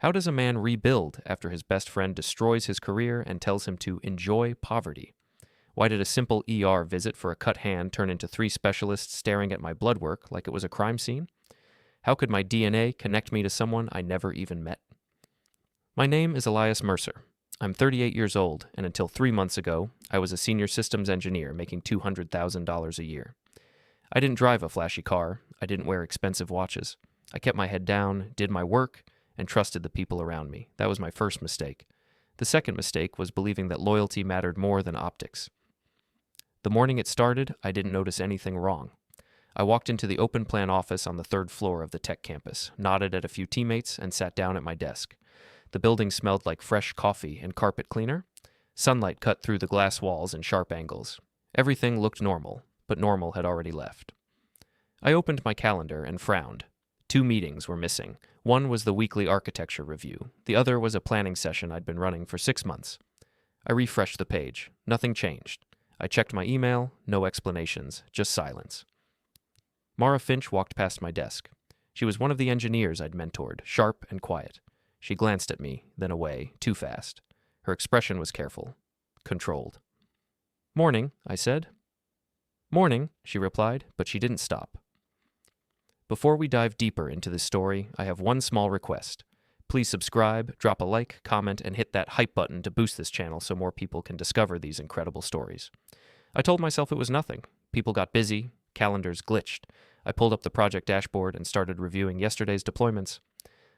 How does a man rebuild after his best friend destroys his career and tells him to enjoy poverty? Why did a simple ER visit for a cut hand turn into 3 specialists staring at my blood work like it was a crime scene? How could my DNA connect me to someone I never even met? My name is Elias Mercer. I'm 38 years old, and until 3 months ago, I was a senior systems engineer making $200,000 a year. I didn't drive a flashy car. I didn't wear expensive watches. I kept my head down, did my work, and trusted the people around me. That was my first mistake. The second mistake was believing that loyalty mattered more than optics. The morning it started, I didn't notice anything wrong. I walked into the open plan office on the 3rd floor of the tech campus, nodded at a few teammates, and sat down at my desk. The building smelled like fresh coffee and carpet cleaner. Sunlight cut through the glass walls in sharp angles. Everything looked normal, but normal had already left. I opened my calendar and frowned. 2 meetings were missing. One was the weekly architecture review. The other was a planning session I'd been running for 6 months. I refreshed the page. Nothing changed. I checked my email, no explanations, just silence. Mara Finch walked past my desk. She was one of the engineers I'd mentored, sharp and quiet. She glanced at me, then away, too fast. Her expression was careful, controlled. "Morning," I said. "Morning," she replied, but she didn't stop. Before we dive deeper into this story, I have one small request. Please subscribe, drop a like, comment, and hit that hype button to boost this channel so more people can discover these incredible stories. I told myself it was nothing. People got busy, calendars glitched. I pulled up the project dashboard and started reviewing yesterday's deployments.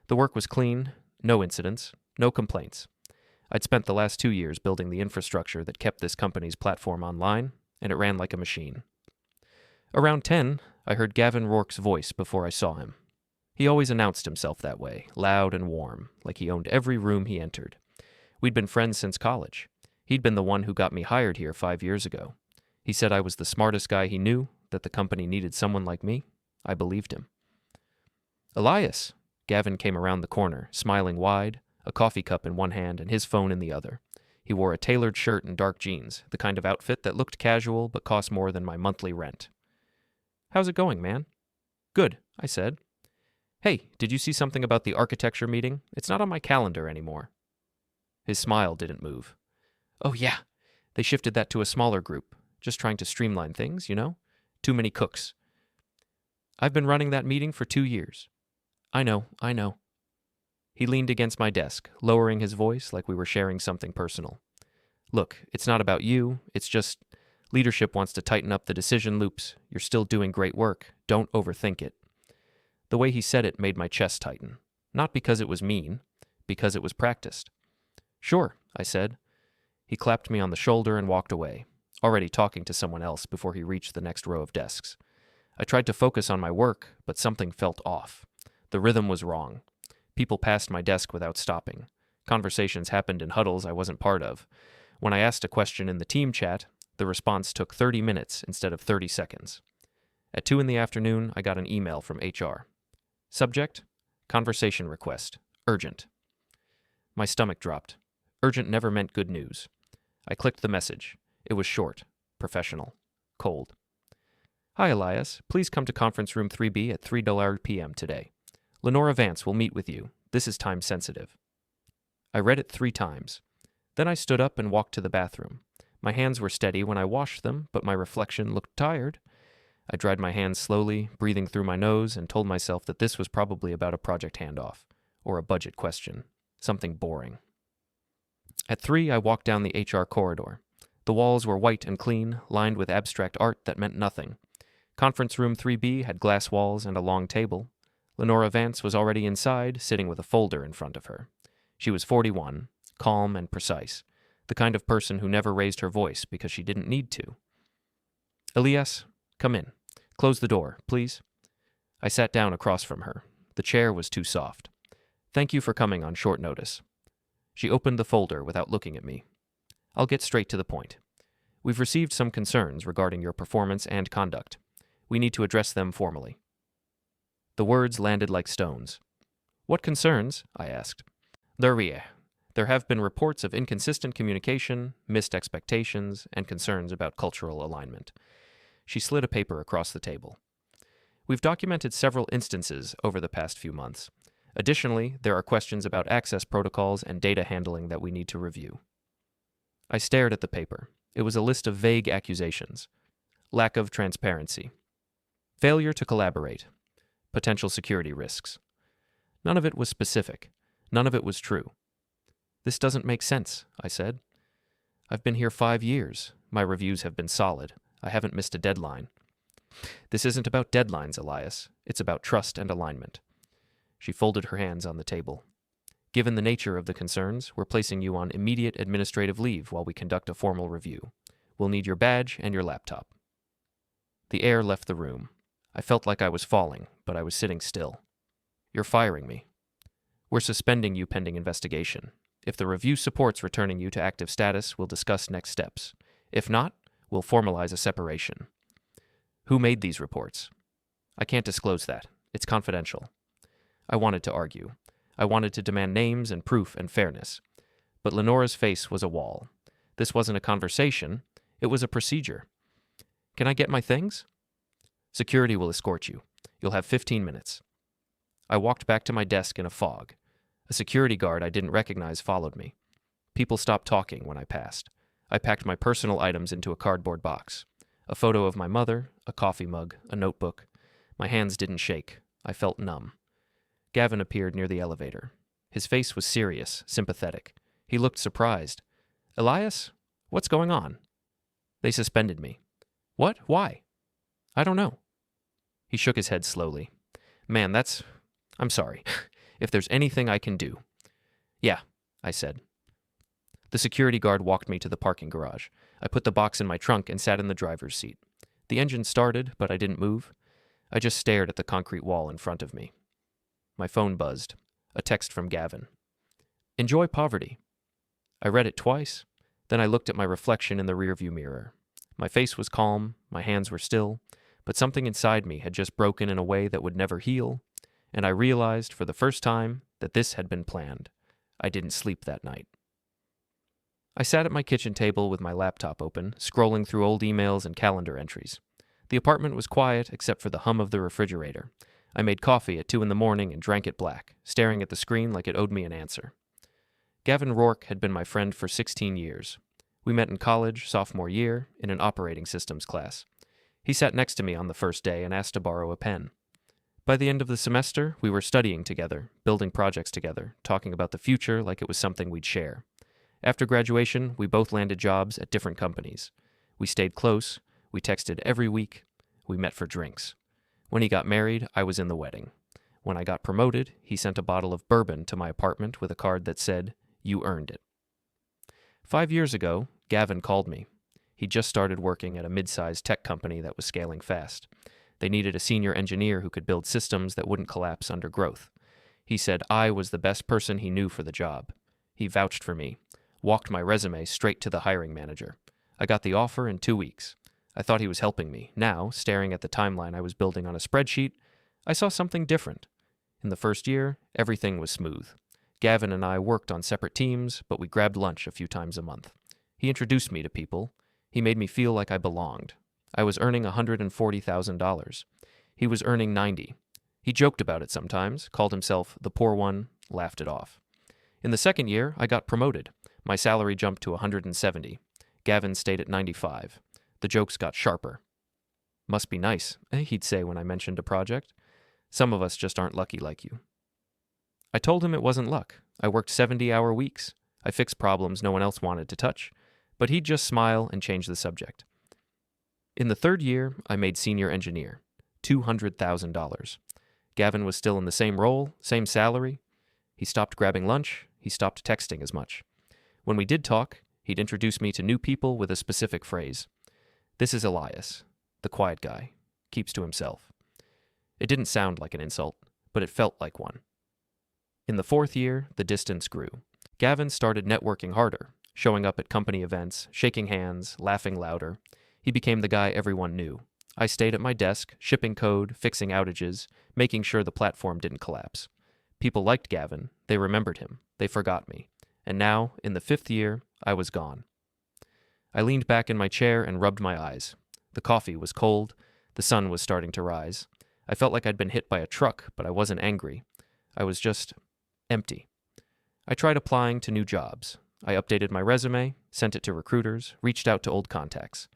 The work was clean, no incidents, no complaints. I'd spent the last 2 years building the infrastructure that kept this company's platform online, and it ran like a machine. Around 10, I heard Gavin Rourke's voice before I saw him. He always announced himself that way, loud and warm, like he owned every room he entered. We'd been friends since college. He'd been the one who got me hired here 5 years ago. He said I was the smartest guy he knew, that the company needed someone like me. I believed him. "Elias!" Gavin came around the corner, smiling wide, a coffee cup in one hand and his phone in the other. He wore a tailored shirt and dark jeans, the kind of outfit that looked casual but cost more than my monthly rent. "How's it going, man?" "Good," I said. "Hey, did you see something about the architecture meeting? It's not on my calendar anymore." His smile didn't move. "Oh yeah, they shifted that to a smaller group. Just trying to streamline things, you know? Too many cooks." "I've been running that meeting for 2 years." I know. He leaned against my desk, lowering his voice like we were sharing something personal. "Look, it's not about you, it's just leadership wants to tighten up the decision loops. You're still doing great work. Don't overthink it." The way he said it made my chest tighten. Not because it was mean, because it was practiced. "Sure," I said. He clapped me on the shoulder and walked away, already talking to someone else before he reached the next row of desks. I tried to focus on my work, but something felt off. The rhythm was wrong. People passed my desk without stopping. Conversations happened in huddles I wasn't part of. When I asked a question in the team chat, the response took 30 minutes instead of 30 seconds. At 2 in the afternoon, I got an email from HR. Subject: conversation request. Urgent. My stomach dropped. Urgent never meant good news. I clicked the message. It was short, professional, cold. "Hi, Elias. Please come to conference room 3B at 3 p.m. today. Lenora Vance will meet with you. This is time sensitive." I read it 3 times. Then I stood up and walked to the bathroom. My hands were steady when I washed them, but my reflection looked tired. I dried my hands slowly, breathing through my nose, and told myself that this was probably about a project handoff, or a budget question, something boring. At 3, I walked down the HR corridor. The walls were white and clean, lined with abstract art that meant nothing. Conference room 3B had glass walls and a long table. Lenora Vance was already inside, sitting with a folder in front of her. She was 41, calm and precise, the kind of person who never raised her voice because she didn't need to. "Elias, come in. Close the door, please." I sat down across from her. The chair was too soft. "Thank you for coming on short notice." She opened the folder without looking at me. "I'll get straight to the point. We've received some concerns regarding your performance and conduct. We need to address them formally." The words landed like stones. "What concerns?" I asked. There have been reports of inconsistent communication, missed expectations, and concerns about cultural alignment." She slid a paper across the table. "We've documented several instances over the past few months. Additionally, there are questions about access protocols and data handling that we need to review. I stared at the paper. It was a list of vague accusations. Lack of transparency. Failure to collaborate. Potential security risks. None of it was specific. None of it was true. This doesn't make sense, I said. I've been here 5 years. My reviews have been solid. I haven't missed a deadline. This isn't about deadlines, Elias. It's about trust and alignment. She folded her hands on the table. Given the nature of the concerns, we're placing you on immediate administrative leave while we conduct a formal review. We'll need your badge and your laptop. The air left the room. I felt like I was falling, but I was sitting still. You're firing me. We're suspending you pending investigation. If the review supports returning you to active status, we'll discuss next steps. If not, we'll formalize a separation. Who made these reports? I can't disclose that. It's confidential. I wanted to argue. I wanted to demand names and proof and fairness. But Lenora's face was a wall. This wasn't a conversation. It was a procedure. Can I get my things? Security will escort you. You'll have 15 minutes. I walked back to my desk in a fog. A security guard I didn't recognize followed me. People stopped talking when I passed. I packed my personal items into a cardboard box. A photo of my mother, a coffee mug, a notebook. My hands didn't shake. I felt numb. Gavin appeared near the elevator. His face was serious, sympathetic. He looked surprised. Elias? What's going on? They suspended me. What? Why? I don't know. He shook his head slowly. Man, I'm sorry. If there's anything I can do. Yeah, I said. The security guard walked me to the parking garage. I put the box in my trunk and sat in the driver's seat. The engine started, but I didn't move. I just stared at the concrete wall in front of me. My phone buzzed. A text from Gavin. Enjoy poverty. I read it twice. Then I looked at my reflection in the rearview mirror. My face was calm, my hands were still, but something inside me had just broken in a way that would never heal, and I realized for the first time that this had been planned. I didn't sleep that night. I sat at my kitchen table with my laptop open, scrolling through old emails and calendar entries. The apartment was quiet except for the hum of the refrigerator. I made coffee at 2 a.m. and drank it black, staring at the screen like it owed me an answer. Gavin Rourke had been my friend for 16 years. We met in college, sophomore year, in an operating systems class. He sat next to me on the first day and asked to borrow a pen. By the end of the semester, we were studying together, building projects together, talking about the future like it was something we'd share. After graduation, we both landed jobs at different companies. We stayed close, we texted every week, we met for drinks. When he got married, I was in the wedding. When I got promoted, he sent a bottle of bourbon to my apartment with a card that said, "You earned it." 5 years ago, Gavin called me. He'd just started working at a mid-sized tech company that was scaling fast. They needed a senior engineer who could build systems that wouldn't collapse under growth. He said I was the best person he knew for the job. He vouched for me, walked my resume straight to the hiring manager. I got the offer in 2 weeks. I thought he was helping me. Now, staring at the timeline I was building on a spreadsheet, I saw something different. In the first year, everything was smooth. Gavin and I worked on separate teams, but we grabbed lunch a few times a month. He introduced me to people. He made me feel like I belonged. I was earning $140,000. He was earning $90,000. He joked about it sometimes, called himself the poor one, laughed it off. In the second year, I got promoted. My salary jumped to $170,000. Gavin stayed at $95,000. The jokes got sharper. Must be nice, he'd say when I mentioned a project. Some of us just aren't lucky like you. I told him it wasn't luck. I worked 70-hour weeks. I fixed problems no one else wanted to touch. But he'd just smile and change the subject. In the third year, I made senior engineer, $200,000. Gavin was still in the same role, same salary. He stopped grabbing lunch. He stopped texting as much. When we did talk, he'd introduce me to new people with a specific phrase. This is Elias, the quiet guy, keeps to himself. It didn't sound like an insult, but it felt like one. In the fourth year, the distance grew. Gavin started networking harder, showing up at company events, shaking hands, laughing louder. He became the guy everyone knew. I stayed at my desk, shipping code, fixing outages, making sure the platform didn't collapse. People liked Gavin. They remembered him. They forgot me. And now, in the fifth year, I was gone. I leaned back in my chair and rubbed my eyes. The coffee was cold. The sun was starting to rise. I felt like I'd been hit by a truck, but I wasn't angry. I was just empty. I tried applying to new jobs. I updated my resume, sent it to recruiters, reached out to old contacts.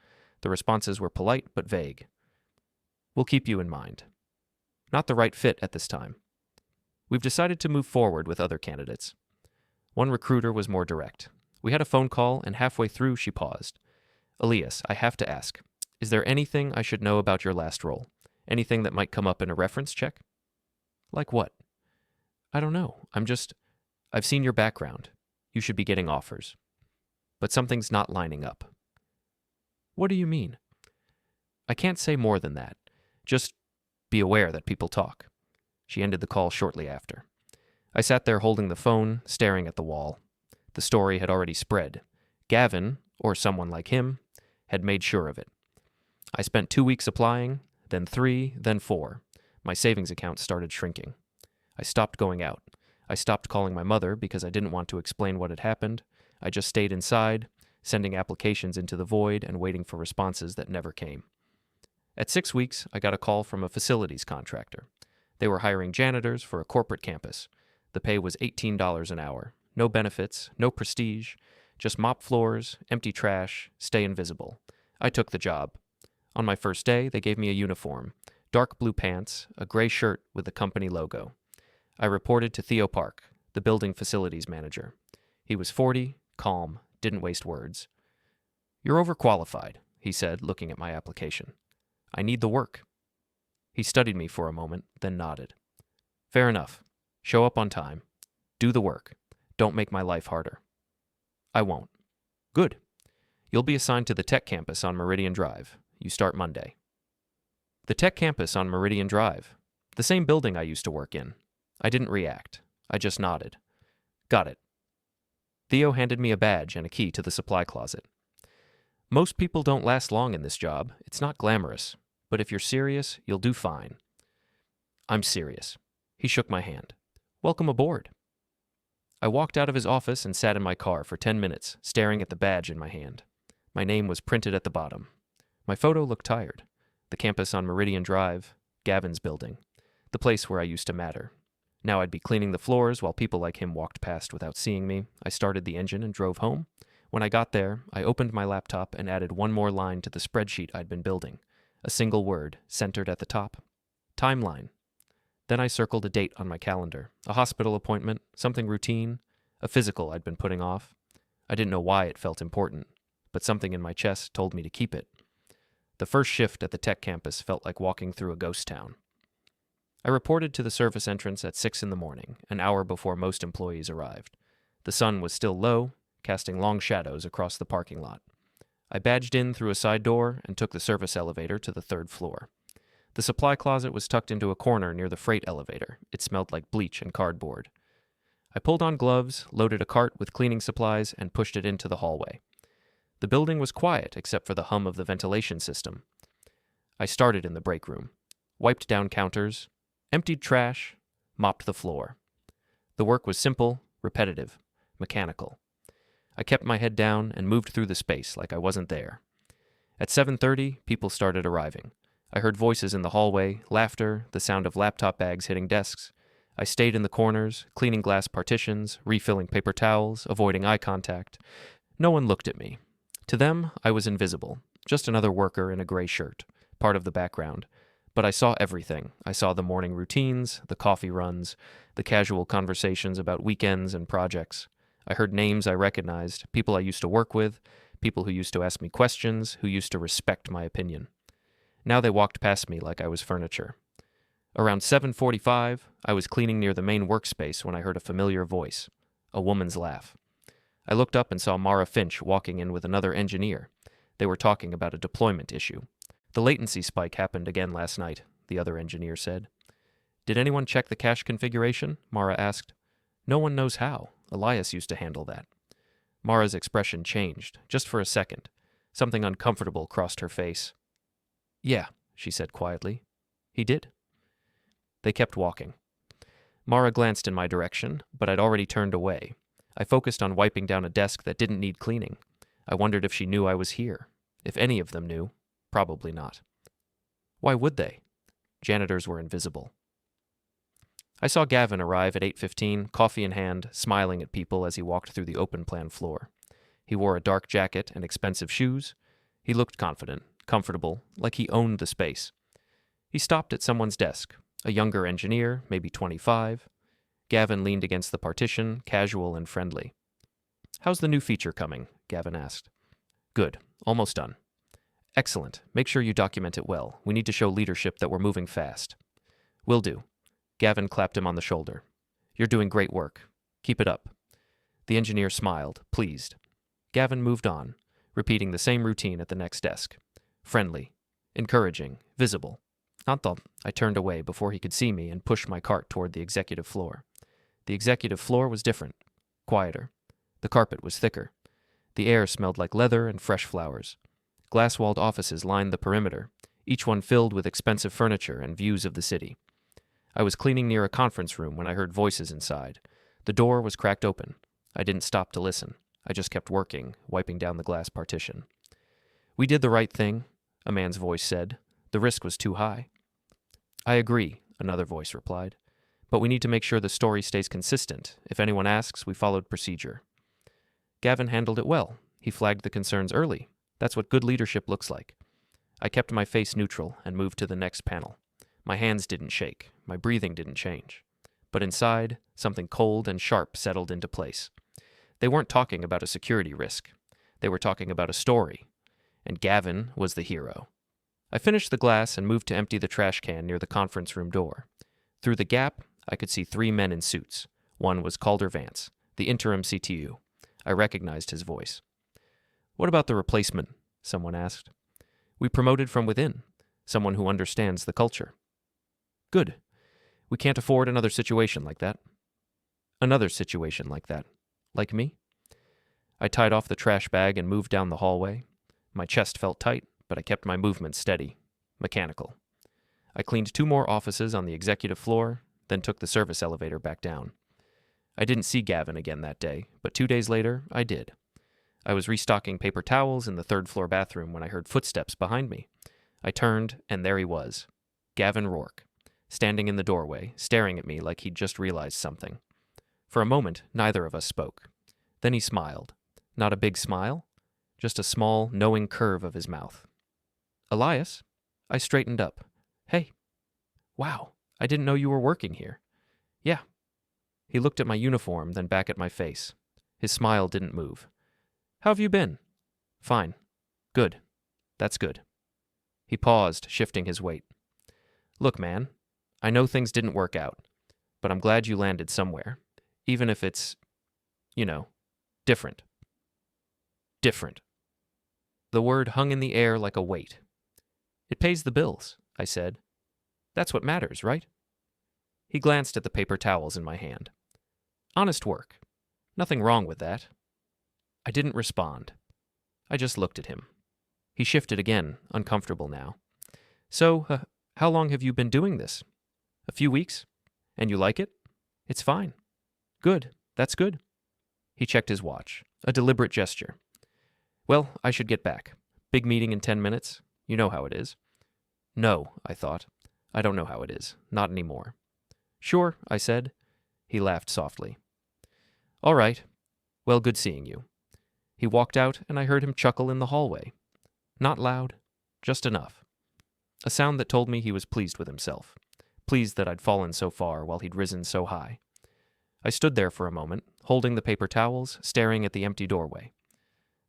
The responses were polite but vague. We'll keep you in mind. Not the right fit at this time. We've decided to move forward with other candidates. One recruiter was more direct. We had a phone call, and halfway through she paused. Elias, I have to ask, is there anything I should know about your last role? Anything that might come up in a reference check? Like what? I don't know. I've seen your background. You should be getting offers. But something's not lining up. What do you mean? I can't say more than that. Just be aware that people talk. She ended the call shortly after. I sat there holding the phone, staring at the wall. The story had already spread. Gavin, or someone like him, had made sure of it. I spent 2 weeks applying, then 3, then 4. My savings account started shrinking. I stopped going out. I stopped calling my mother because I didn't want to explain what had happened. I just stayed inside, sending applications into the void and waiting for responses that never came. At 6 weeks, I got a call from a facilities contractor. They were hiring janitors for a corporate campus. The pay was $18 an hour. No benefits, no prestige, just mop floors, empty trash, stay invisible. I took the job. On my first day, they gave me a uniform, dark blue pants, a gray shirt with the company logo. I reported to Theo Park, the building facilities manager. He was 40, calm, didn't waste words. You're overqualified, he said, looking at my application. I need the work. He studied me for a moment, then nodded. Fair enough. Show up on time. Do the work. Don't make my life harder. I won't. Good. You'll be assigned to the tech campus on Meridian Drive. You start Monday. The tech campus on Meridian Drive. The same building I used to work in. I didn't react. I just nodded. Got it. Theo handed me a badge and a key to the supply closet. Most people don't last long in this job. It's not glamorous. But if you're serious, you'll do fine. I'm serious. He shook my hand. Welcome aboard. I walked out of his office and sat in my car for 10 minutes, staring at the badge in my hand. My name was printed at the bottom. My photo looked tired. The campus on Meridian Drive, Gavin's building, the place where I used to matter. Now I'd be cleaning the floors while people like him walked past without seeing me. I started the engine and drove home. When I got there, I opened my laptop and added one more line to the spreadsheet I'd been building. A single word, centered at the top. Timeline. Then I circled a date on my calendar, a hospital appointment, something routine, a physical I'd been putting off. I didn't know why it felt important, but something in my chest told me to keep it. The first shift at the tech campus felt like walking through a ghost town. I reported to the service entrance at 6 in the morning, an hour before most employees arrived. The sun was still low, casting long shadows across the parking lot. I badged in through a side door and took the service elevator to the 3rd floor. The supply closet was tucked into a corner near the freight elevator. It smelled like bleach and cardboard. I pulled on gloves, loaded a cart with cleaning supplies, and pushed it into the hallway. The building was quiet except for the hum of the ventilation system. I started in the break room, wiped down counters, emptied trash, mopped the floor. The work was simple, repetitive, mechanical. I kept my head down and moved through the space like I wasn't there. At 7:30, people started arriving. I heard voices in the hallway, laughter, the sound of laptop bags hitting desks. I stayed in the corners, cleaning glass partitions, refilling paper towels, avoiding eye contact. No one looked at me. To them, I was invisible, just another worker in a gray shirt, part of the background. But I saw everything. I saw the morning routines, the coffee runs, the casual conversations about weekends and projects. I heard names I recognized, people I used to work with, people who used to ask me questions, who used to respect my opinion. Now they walked past me like I was furniture. Around 7:45, I was cleaning near the main workspace when I heard a familiar voice, a woman's laugh. I looked up and saw Mara Finch walking in with another engineer. They were talking about a deployment issue. The latency spike happened again last night, the other engineer said. Did anyone check the cache configuration? Mara asked. No one knows how. Elias used to handle that. Mara's expression changed, just for a second. Something uncomfortable crossed her face. Yeah, she said quietly. He did. They kept walking. Mara glanced in my direction, but I'd already turned away. I focused on wiping down a desk that didn't need cleaning. I wondered if she knew I was here. If any of them knew. Probably not. Why would they? Janitors were invisible. I saw Gavin arrive at 8:15, coffee in hand, smiling at people as he walked through the open plan floor. He wore a dark jacket and expensive shoes. He looked confident, comfortable, like he owned the space. He stopped at someone's desk, a younger engineer, maybe 25. Gavin leaned against the partition, casual and friendly. "How's the new feature coming?" Gavin asked. "Good. Almost done." "Excellent. Make sure you document it well. We need to show leadership that we're moving fast." "Will do." Gavin clapped him on the shoulder. "You're doing great work. Keep it up." The engineer smiled, pleased. Gavin moved on, repeating the same routine at the next desk. Friendly, encouraging, visible. Not the... I turned away before he could see me and pushed my cart toward the executive floor. The executive floor was different, quieter. The carpet was thicker. The air smelled like leather and fresh flowers. Glass-walled offices lined the perimeter, each one filled with expensive furniture and views of the city. I was cleaning near a conference room when I heard voices inside. The door was cracked open. I didn't stop to listen. I just kept working, wiping down the glass partition. "We did the right thing," a man's voice said. "The risk was too high." "I agree," another voice replied. "But we need to make sure the story stays consistent. If anyone asks, we followed procedure." Gavin handled it well. He flagged the concerns early. That's what good leadership looks like. I kept my face neutral and moved to the next panel. My hands didn't shake. My breathing didn't change. But inside, something cold and sharp settled into place. They weren't talking about a security risk. They were talking about a story. And Gavin was the hero. I finished the glass and moved to empty the trash can near the conference room door. Through the gap, I could see 3 men in suits. One was Calder Vance, the interim CTU. I recognized his voice. "What about the replacement?" someone asked. "We promoted from within, someone who understands the culture." "Good. We can't afford another situation like that." "Another situation like that. Like me?" I tied off the trash bag and moved down the hallway. My chest felt tight, but I kept my movements steady, mechanical. I cleaned 2 more offices on the executive floor, then took the service elevator back down. I didn't see Gavin again that day, but 2 days later, I did. I was restocking paper towels in the 3rd-floor bathroom when I heard footsteps behind me. I turned, and there he was, Gavin Rourke, standing in the doorway, staring at me like he'd just realized something. For a moment, neither of us spoke. Then he smiled. Not a big smile, just a small, knowing curve of his mouth. "Elias?" I straightened up. "Hey. Wow, I didn't know you were working here." "Yeah." He looked at my uniform, then back at my face. His smile didn't move. "How have you been?" "Fine. Good. That's good." He paused, shifting his weight. "Look, man, I know things didn't work out, but I'm glad you landed somewhere, even if it's, different." Different. The word hung in the air like a weight. "It pays the bills," I said. "That's what matters, right?" He glanced at the paper towels in my hand. "Honest work. Nothing wrong with that." I didn't respond. I just looked at him. He shifted again, uncomfortable now. "So, how long have you been doing this?" "A few weeks. And you like it?" "It's fine." "Good. That's good." He checked his watch, a deliberate gesture. "Well, I should get back. Big meeting in 10 minutes. You know how it is." "No," I thought. "I don't know how it is. Not anymore." "Sure," I said. He laughed softly. "All right. Well, good seeing you." He walked out, and I heard him chuckle in the hallway. Not loud, just enough. A sound that told me he was pleased with himself, pleased that I'd fallen so far while he'd risen so high. I stood there for a moment, holding the paper towels, staring at the empty doorway.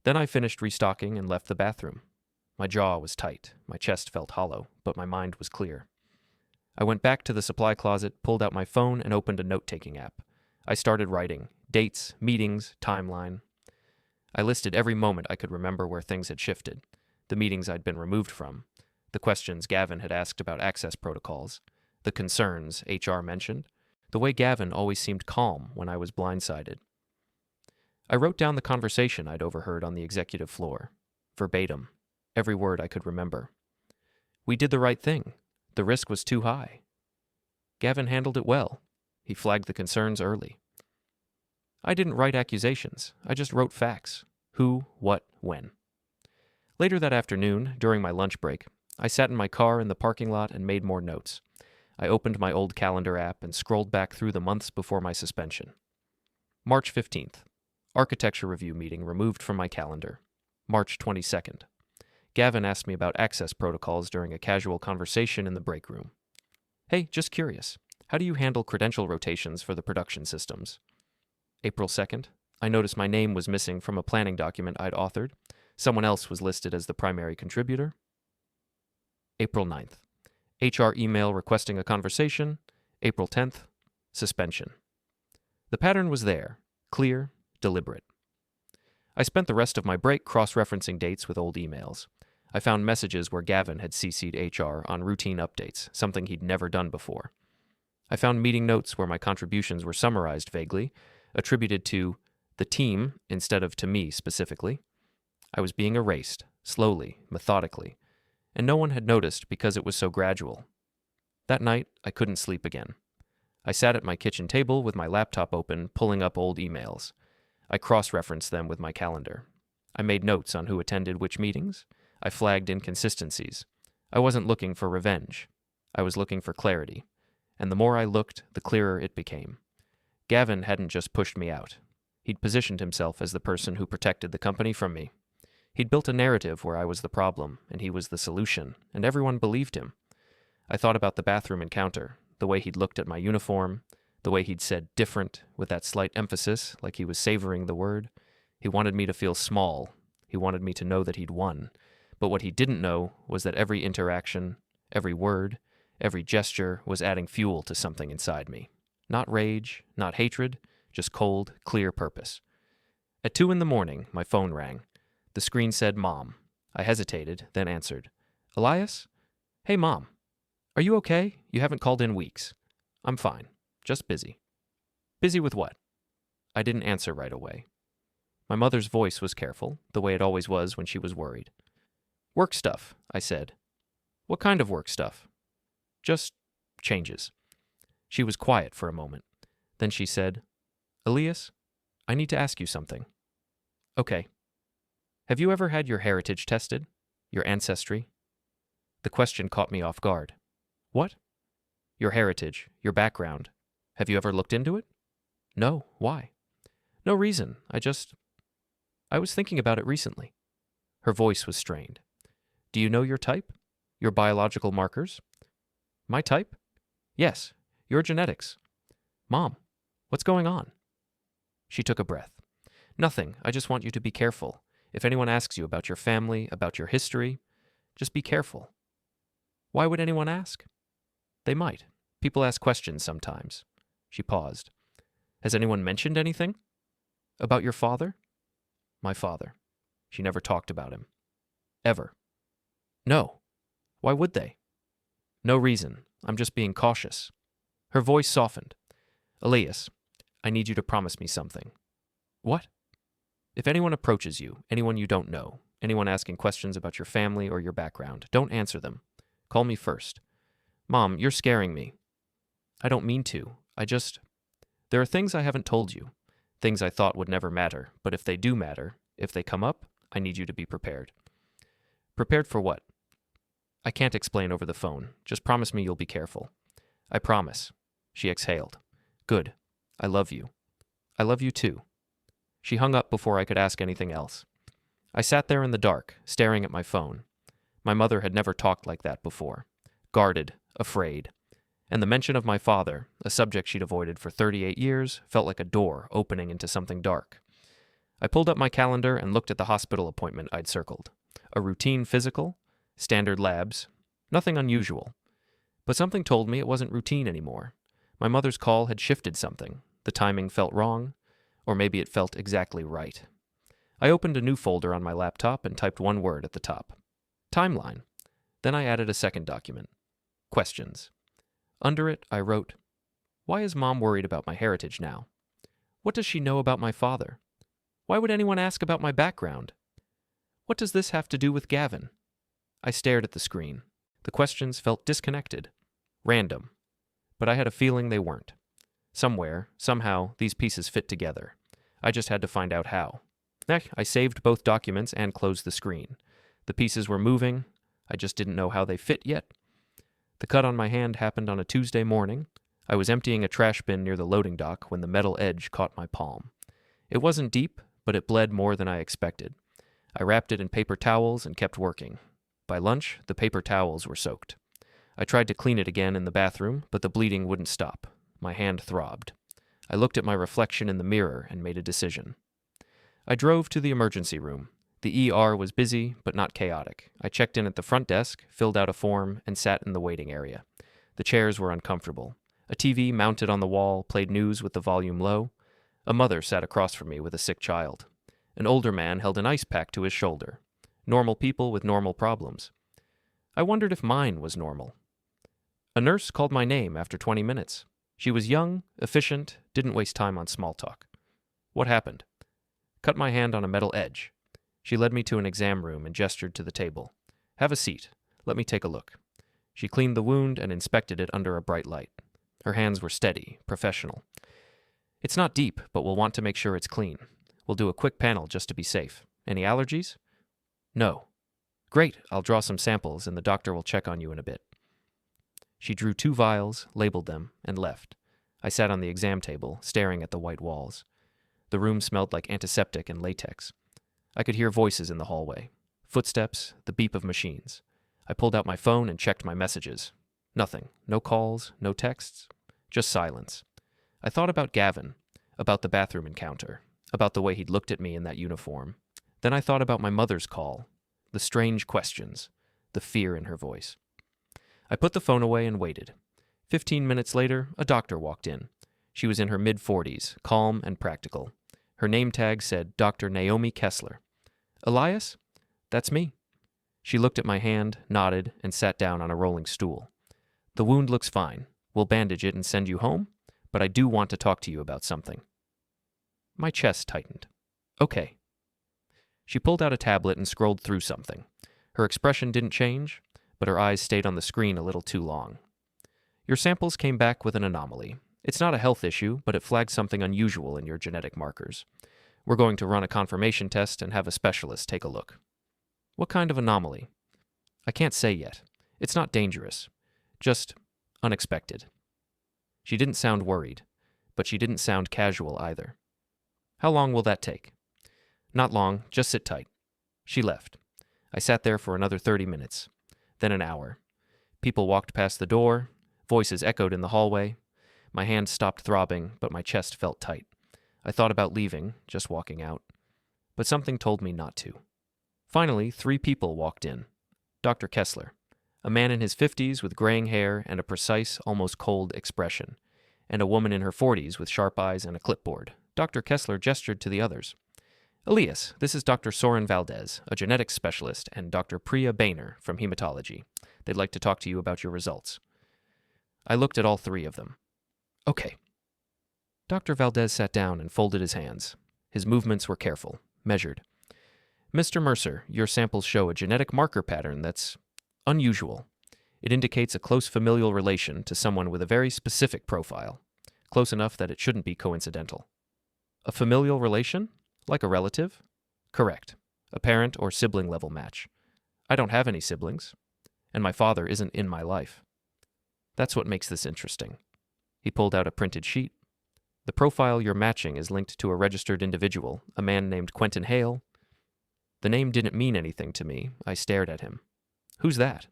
Then I finished restocking and left the bathroom. My jaw was tight, my chest felt hollow, but my mind was clear. I went back to the supply closet, pulled out my phone, and opened a note-taking app. I started writing dates, meetings, timeline. I listed every moment I could remember where things had shifted, the meetings I'd been removed from, the questions Gavin had asked about access protocols, the concerns HR mentioned, the way Gavin always seemed calm when I was blindsided. I wrote down the conversation I'd overheard on the executive floor, verbatim, every word I could remember. We did the right thing. The risk was too high. Gavin handled it well. He flagged the concerns early. I didn't write accusations. I just wrote facts. Who, what, when. Later that afternoon, during my lunch break, I sat in my car in the parking lot and made more notes. I opened my old calendar app and scrolled back through the months before my suspension. March 15th. Architecture review meeting removed from my calendar. March 22nd. Gavin asked me about access protocols during a casual conversation in the break room. Hey, just curious. How do you handle credential rotations for the production systems? April 2nd. I noticed my name was missing from a planning document I'd authored. Someone else was listed as the primary contributor. April 9th. HR email requesting a conversation. April 10th. Suspension. The pattern was there. Clear, deliberate. I spent the rest of my break cross-referencing dates with old emails. I found messages where Gavin had CC'd HR on routine updates, something he'd never done before. I found meeting notes where my contributions were summarized vaguely, attributed to the team instead of to me specifically. I was being erased, slowly, methodically, and no one had noticed because it was so gradual. That night, I couldn't sleep again. I sat at my kitchen table with my laptop open, pulling up old emails. I cross-referenced them with my calendar. I made notes on who attended which meetings. I flagged inconsistencies. I wasn't looking for revenge. I was looking for clarity. And the more I looked, the clearer it became. Gavin hadn't just pushed me out. He'd positioned himself as the person who protected the company from me. He'd built a narrative where I was the problem, and he was the solution, and everyone believed him. I thought about the bathroom encounter, the way he'd looked at my uniform, the way he'd said different, with that slight emphasis, like he was savoring the word. He wanted me to feel small. He wanted me to know that he'd won. But what he didn't know was that every interaction, every word, every gesture was adding fuel to something inside me. Not rage, not hatred, just cold, clear purpose. At 2 a.m, my phone rang. The screen said, Mom. I hesitated, then answered. Elias? Hey, Mom. Are you okay? You haven't called in weeks. I'm fine. Just busy. Busy with what? I didn't answer right away. My mother's voice was careful, the way it always was when she was worried. Work stuff, I said. What kind of work stuff? Just changes. She was quiet for a moment. Then she said, Elias, I need to ask you something. Okay. Have you ever had your heritage tested? Your ancestry? The question caught me off guard. What? Your heritage, your background. Have you ever looked into it? No. Why? No reason. I was thinking about it recently. Her voice was strained. Do you know your type? Your biological markers? My type? Yes. Your genetics. Mom, what's going on? She took a breath. Nothing. I just want you to be careful. If anyone asks you about your family, about your history, just be careful. Why would anyone ask? They might. People ask questions sometimes. She paused. Has anyone mentioned anything? About your father? My father. She never talked about him. Ever. No. Why would they? No reason. I'm just being cautious. Her voice softened. Elias, I need you to promise me something. What? If anyone approaches you, anyone you don't know, anyone asking questions about your family or your background, don't answer them. Call me first. Mom, you're scaring me. I don't mean to. There are things I haven't told you, things I thought would never matter, but if they do matter, if they come up, I need you to be prepared. Prepared for what? I can't explain over the phone. Just promise me you'll be careful. I promise. She exhaled. Good. I love you. I love you too. She hung up before I could ask anything else. I sat there in the dark, staring at my phone. My mother had never talked like that before. Guarded, afraid. And the mention of my father, a subject she'd avoided for 38 years, felt like a door opening into something dark. I pulled up my calendar and looked at the hospital appointment I'd circled. A routine physical, standard labs, nothing unusual. But something told me it wasn't routine anymore. My mother's call had shifted something. The timing felt wrong, or maybe it felt exactly right. I opened a new folder on my laptop and typed one word at the top. Timeline. Then I added a second document. Questions. Under it, I wrote, Why is Mom worried about my heritage now? What does she know about my father? Why would anyone ask about my background? What does this have to do with Gavin? I stared at the screen. The questions felt disconnected, random, but I had a feeling they weren't. Somewhere, somehow, these pieces fit together. I just had to find out how. I saved both documents and closed the screen. The pieces were moving. I just didn't know how they fit yet. The cut on my hand happened on a Tuesday morning. I was emptying a trash bin near the loading dock when the metal edge caught my palm. It wasn't deep, but it bled more than I expected. I wrapped it in paper towels and kept working. By lunch, the paper towels were soaked. I tried to clean it again in the bathroom, but the bleeding wouldn't stop. My hand throbbed. I looked at my reflection in the mirror and made a decision. I drove to the emergency room. The ER was busy, but not chaotic. I checked in at the front desk, filled out a form, and sat in the waiting area. The chairs were uncomfortable. A TV mounted on the wall played news with the volume low. A mother sat across from me with a sick child. An older man held an ice pack to his shoulder. Normal people with normal problems. I wondered if mine was normal. A nurse called my name after 20 minutes. She was young, efficient, didn't waste time on small talk. What happened? Cut my hand on a metal edge. She led me to an exam room and gestured to the table. Have a seat. Let me take a look. She cleaned the wound and inspected it under a bright light. Her hands were steady, professional. It's not deep, but we'll want to make sure it's clean. We'll do a quick panel just to be safe. Any allergies? No. Great, I'll draw some samples and the doctor will check on you in a bit. She drew 2 vials, labeled them, and left. I sat on the exam table, staring at the white walls. The room smelled like antiseptic and latex. I could hear voices in the hallway. Footsteps, the beep of machines. I pulled out my phone and checked my messages. Nothing. No calls, no texts. Just silence. I thought about Gavin, about the bathroom encounter, about the way he'd looked at me in that uniform. Then I thought about my mother's call, the strange questions, the fear in her voice. I put the phone away and waited. 15 minutes later, a doctor walked in. She was in her mid-40s, calm and practical. Her name tag said Dr. Naomi Kessler. Elias? That's me. She looked at my hand, nodded, and sat down on a rolling stool. The wound looks fine. We'll bandage it and send you home, but I do want to talk to you about something. My chest tightened. Okay. She pulled out a tablet and scrolled through something. Her expression didn't change, but her eyes stayed on the screen a little too long. Your samples came back with an anomaly. It's not a health issue, but it flags something unusual in your genetic markers. We're going to run a confirmation test and have a specialist take a look. What kind of anomaly? I can't say yet. It's not dangerous. Just unexpected. She didn't sound worried, but she didn't sound casual either. How long will that take? Not long, just sit tight. She left. I sat there for another 30 minutes, then an hour. People walked past the door, voices echoed in the hallway. My hand stopped throbbing, but my chest felt tight. I thought about leaving, just walking out, but something told me not to. Finally, 3 people walked in. Dr. Kessler, a man in his 50s with graying hair and a precise, almost cold expression, and a woman in her 40s with sharp eyes and a clipboard. Dr. Kessler gestured to the others. Elias, this is Dr. Soren Valdez, a genetics specialist, and Dr. Priya Boehner from hematology. They'd like to talk to you about your results. I looked at all 3 of them. Okay. Dr. Valdez sat down and folded his hands. His movements were careful, measured. Mr. Mercer, your samples show a genetic marker pattern that's unusual. It indicates a close familial relation to someone with a very specific profile, close enough that it shouldn't be coincidental. A familial relation? Like a relative? Correct. A parent or sibling level match. I don't have any siblings, and my father isn't in my life. That's what makes this interesting. He pulled out a printed sheet. The profile you're matching is linked to a registered individual, a man named Quentin Hale. The name didn't mean anything to me. I stared at him. Who's that?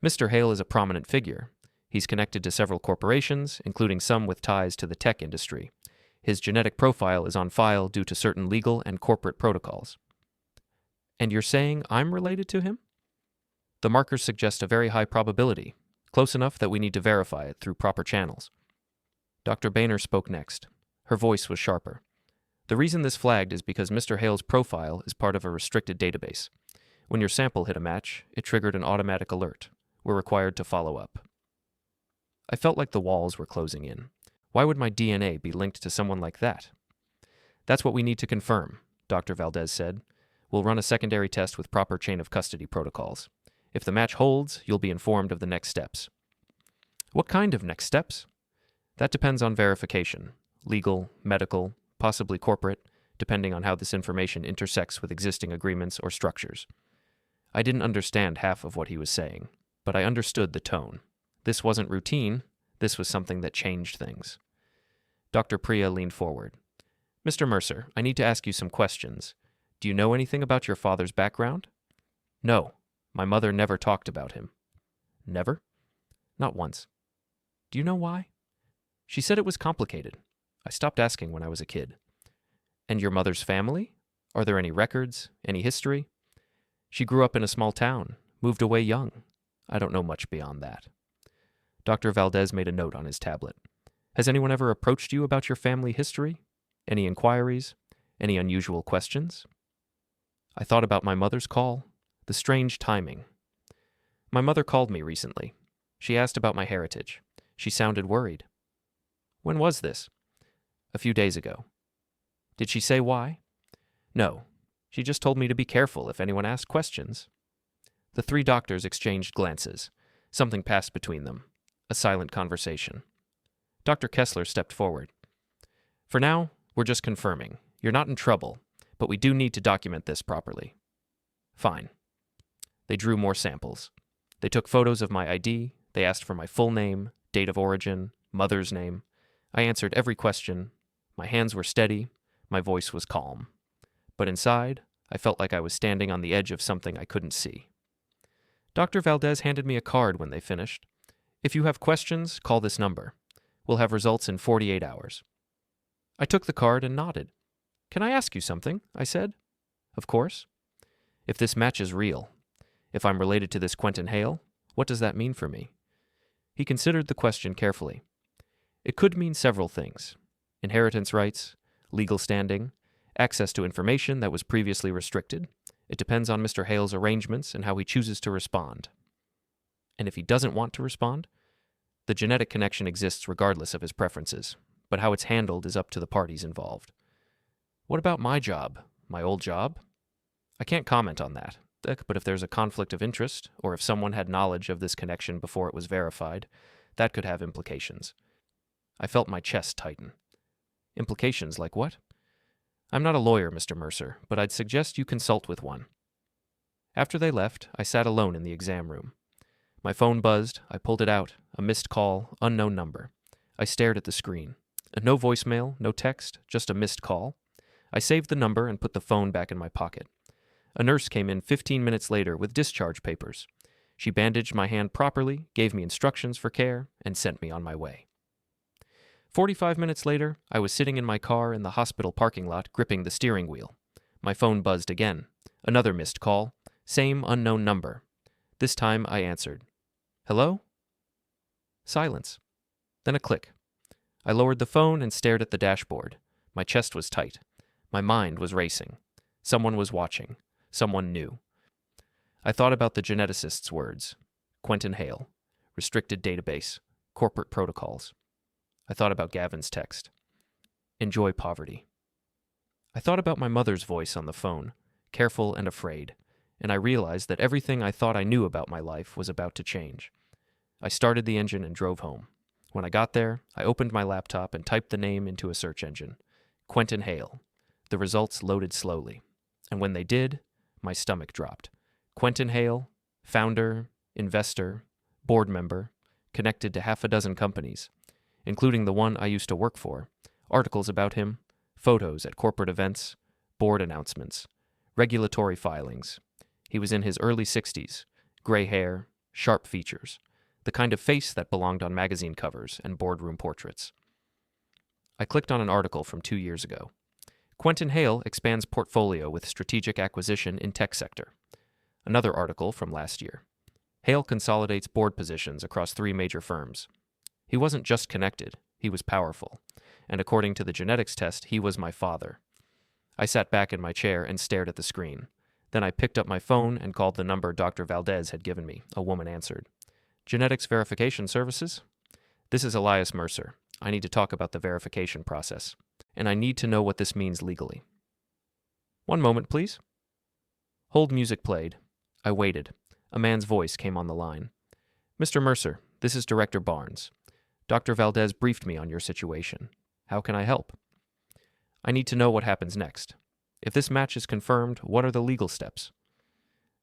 Mr. Hale is a prominent figure. He's connected to several corporations, including some with ties to the tech industry. His genetic profile is on file due to certain legal and corporate protocols. And you're saying I'm related to him? The markers suggest a very high probability, close enough that we need to verify it through proper channels. Dr. Boehner spoke next. Her voice was sharper. The reason this flagged is because Mr. Hale's profile is part of a restricted database. When your sample hit a match, it triggered an automatic alert. We're required to follow up. I felt like the walls were closing in. Why would my DNA be linked to someone like that? That's what we need to confirm, Dr. Valdez said. We'll run a secondary test with proper chain of custody protocols. If the match holds, you'll be informed of the next steps. What kind of next steps? That depends on verification. Legal, medical, possibly corporate, depending on how this information intersects with existing agreements or structures. I didn't understand half of what he was saying, but I understood the tone. This wasn't routine. This was something that changed things. Dr. Priya leaned forward. Mr. Mercer, I need to ask you some questions. Do you know anything about your father's background? No. My mother never talked about him. Never? Not once. Do you know why? She said it was complicated. I stopped asking when I was a kid. And your mother's family? Are there any records? Any history? She grew up in a small town, moved away young. I don't know much beyond that. Dr. Valdez made a note on his tablet. Has anyone ever approached you about your family history? Any inquiries? Any unusual questions? I thought about my mother's call, the strange timing. My mother called me recently. She asked about my heritage. She sounded worried. When was this? A few days ago. Did she say why? No. She just told me to be careful if anyone asked questions. The three doctors exchanged glances. Something passed between them. A silent conversation. Dr. Kessler stepped forward. For now, we're just confirming. You're not in trouble, but we do need to document this properly. Fine. They drew more samples. They took photos of my ID. They asked for my full name, date of origin, mother's name. I answered every question. My hands were steady. My voice was calm. But inside, I felt like I was standing on the edge of something I couldn't see. Dr. Valdez handed me a card when they finished. If you have questions, call this number. We'll have results in 48 hours. I took the card and nodded. Can I ask you something? I said. Of course. If this match is real, if I'm related to this Quentin Hale, what does that mean for me? He considered the question carefully. It could mean several things. Inheritance rights, legal standing, access to information that was previously restricted. It depends on Mr. Hale's arrangements and how he chooses to respond. And if he doesn't want to respond, the genetic connection exists regardless of his preferences, but how it's handled is up to the parties involved. What about my job? My old job? I can't comment on that, but if there's a conflict of interest, or if someone had knowledge of this connection before it was verified, that could have implications. I felt my chest tighten. Implications like what? I'm not a lawyer, Mr. Mercer, but I'd suggest you consult with one. After they left, I sat alone in the exam room. My phone buzzed. I pulled it out. A missed call, unknown number. I stared at the screen. No voicemail, no text, just a missed call. I saved the number and put the phone back in my pocket. A nurse came in 15 minutes later with discharge papers. She bandaged my hand properly, gave me instructions for care, and sent me on my way. 45 minutes later, I was sitting in my car in the hospital parking lot gripping the steering wheel. My phone buzzed again. Another missed call. Same unknown number. This time I answered. Hello? Silence. Then a click. I lowered the phone and stared at the dashboard. My chest was tight. My mind was racing. Someone was watching. Someone knew. I thought about the geneticist's words. Quentin Hale. Restricted database. Corporate protocols. I thought about Gavin's text. Enjoy poverty. I thought about my mother's voice on the phone, careful and afraid, and I realized that everything I thought I knew about my life was about to change. I started the engine and drove home. When I got there, I opened my laptop and typed the name into a search engine. Quentin Hale. The results loaded slowly, and when they did, my stomach dropped. Quentin Hale, founder, investor, board member, connected to half a dozen companies, including the one I used to work for, articles about him, photos at corporate events, board announcements, regulatory filings. He was in his early 60s, gray hair, sharp features, the kind of face that belonged on magazine covers and boardroom portraits. I clicked on an article from 2 years ago. Quentin Hale expands portfolio with strategic acquisition in tech sector. Another article from last year. Hale consolidates board positions across 3 major firms. He wasn't just connected, he was powerful. And according to the genetics test, he was my father. I sat back in my chair and stared at the screen. Then I picked up my phone and called the number Dr. Valdez had given me. A woman answered. Genetics verification services? This is Elias Mercer. I need to talk about the verification process. And I need to know what this means legally. One moment, please. Hold music played. I waited. A man's voice came on the line. Mr. Mercer, this is Director Barnes. Dr. Valdez briefed me on your situation. How can I help? I need to know what happens next. If this match is confirmed, what are the legal steps?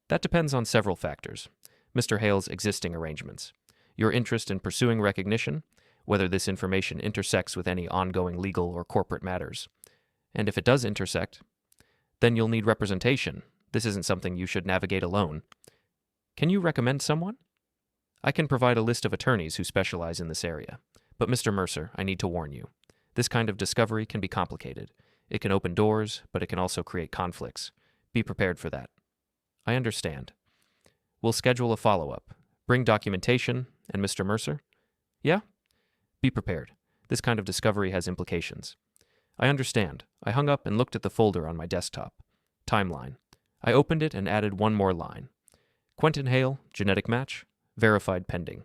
That depends on several factors. Mr. Hale's existing arrangements. your interest in pursuing recognition, whether this information intersects with any ongoing legal or corporate matters. And if it does intersect, then you'll need representation. This isn't something you should navigate alone. Can you recommend someone? I can provide a list of attorneys who specialize in this area. But Mr. Mercer, I need to warn you. This kind of discovery can be complicated. It can open doors, but it can also create conflicts. Be prepared for that. I understand. We'll schedule a follow-up. Bring documentation, and Mr. Mercer? Yeah? Be prepared. This kind of discovery has implications. I understand. I hung up and looked at the folder on my desktop. Timeline. I opened it and added one more line. Quentin Hale, genetic match, verified pending.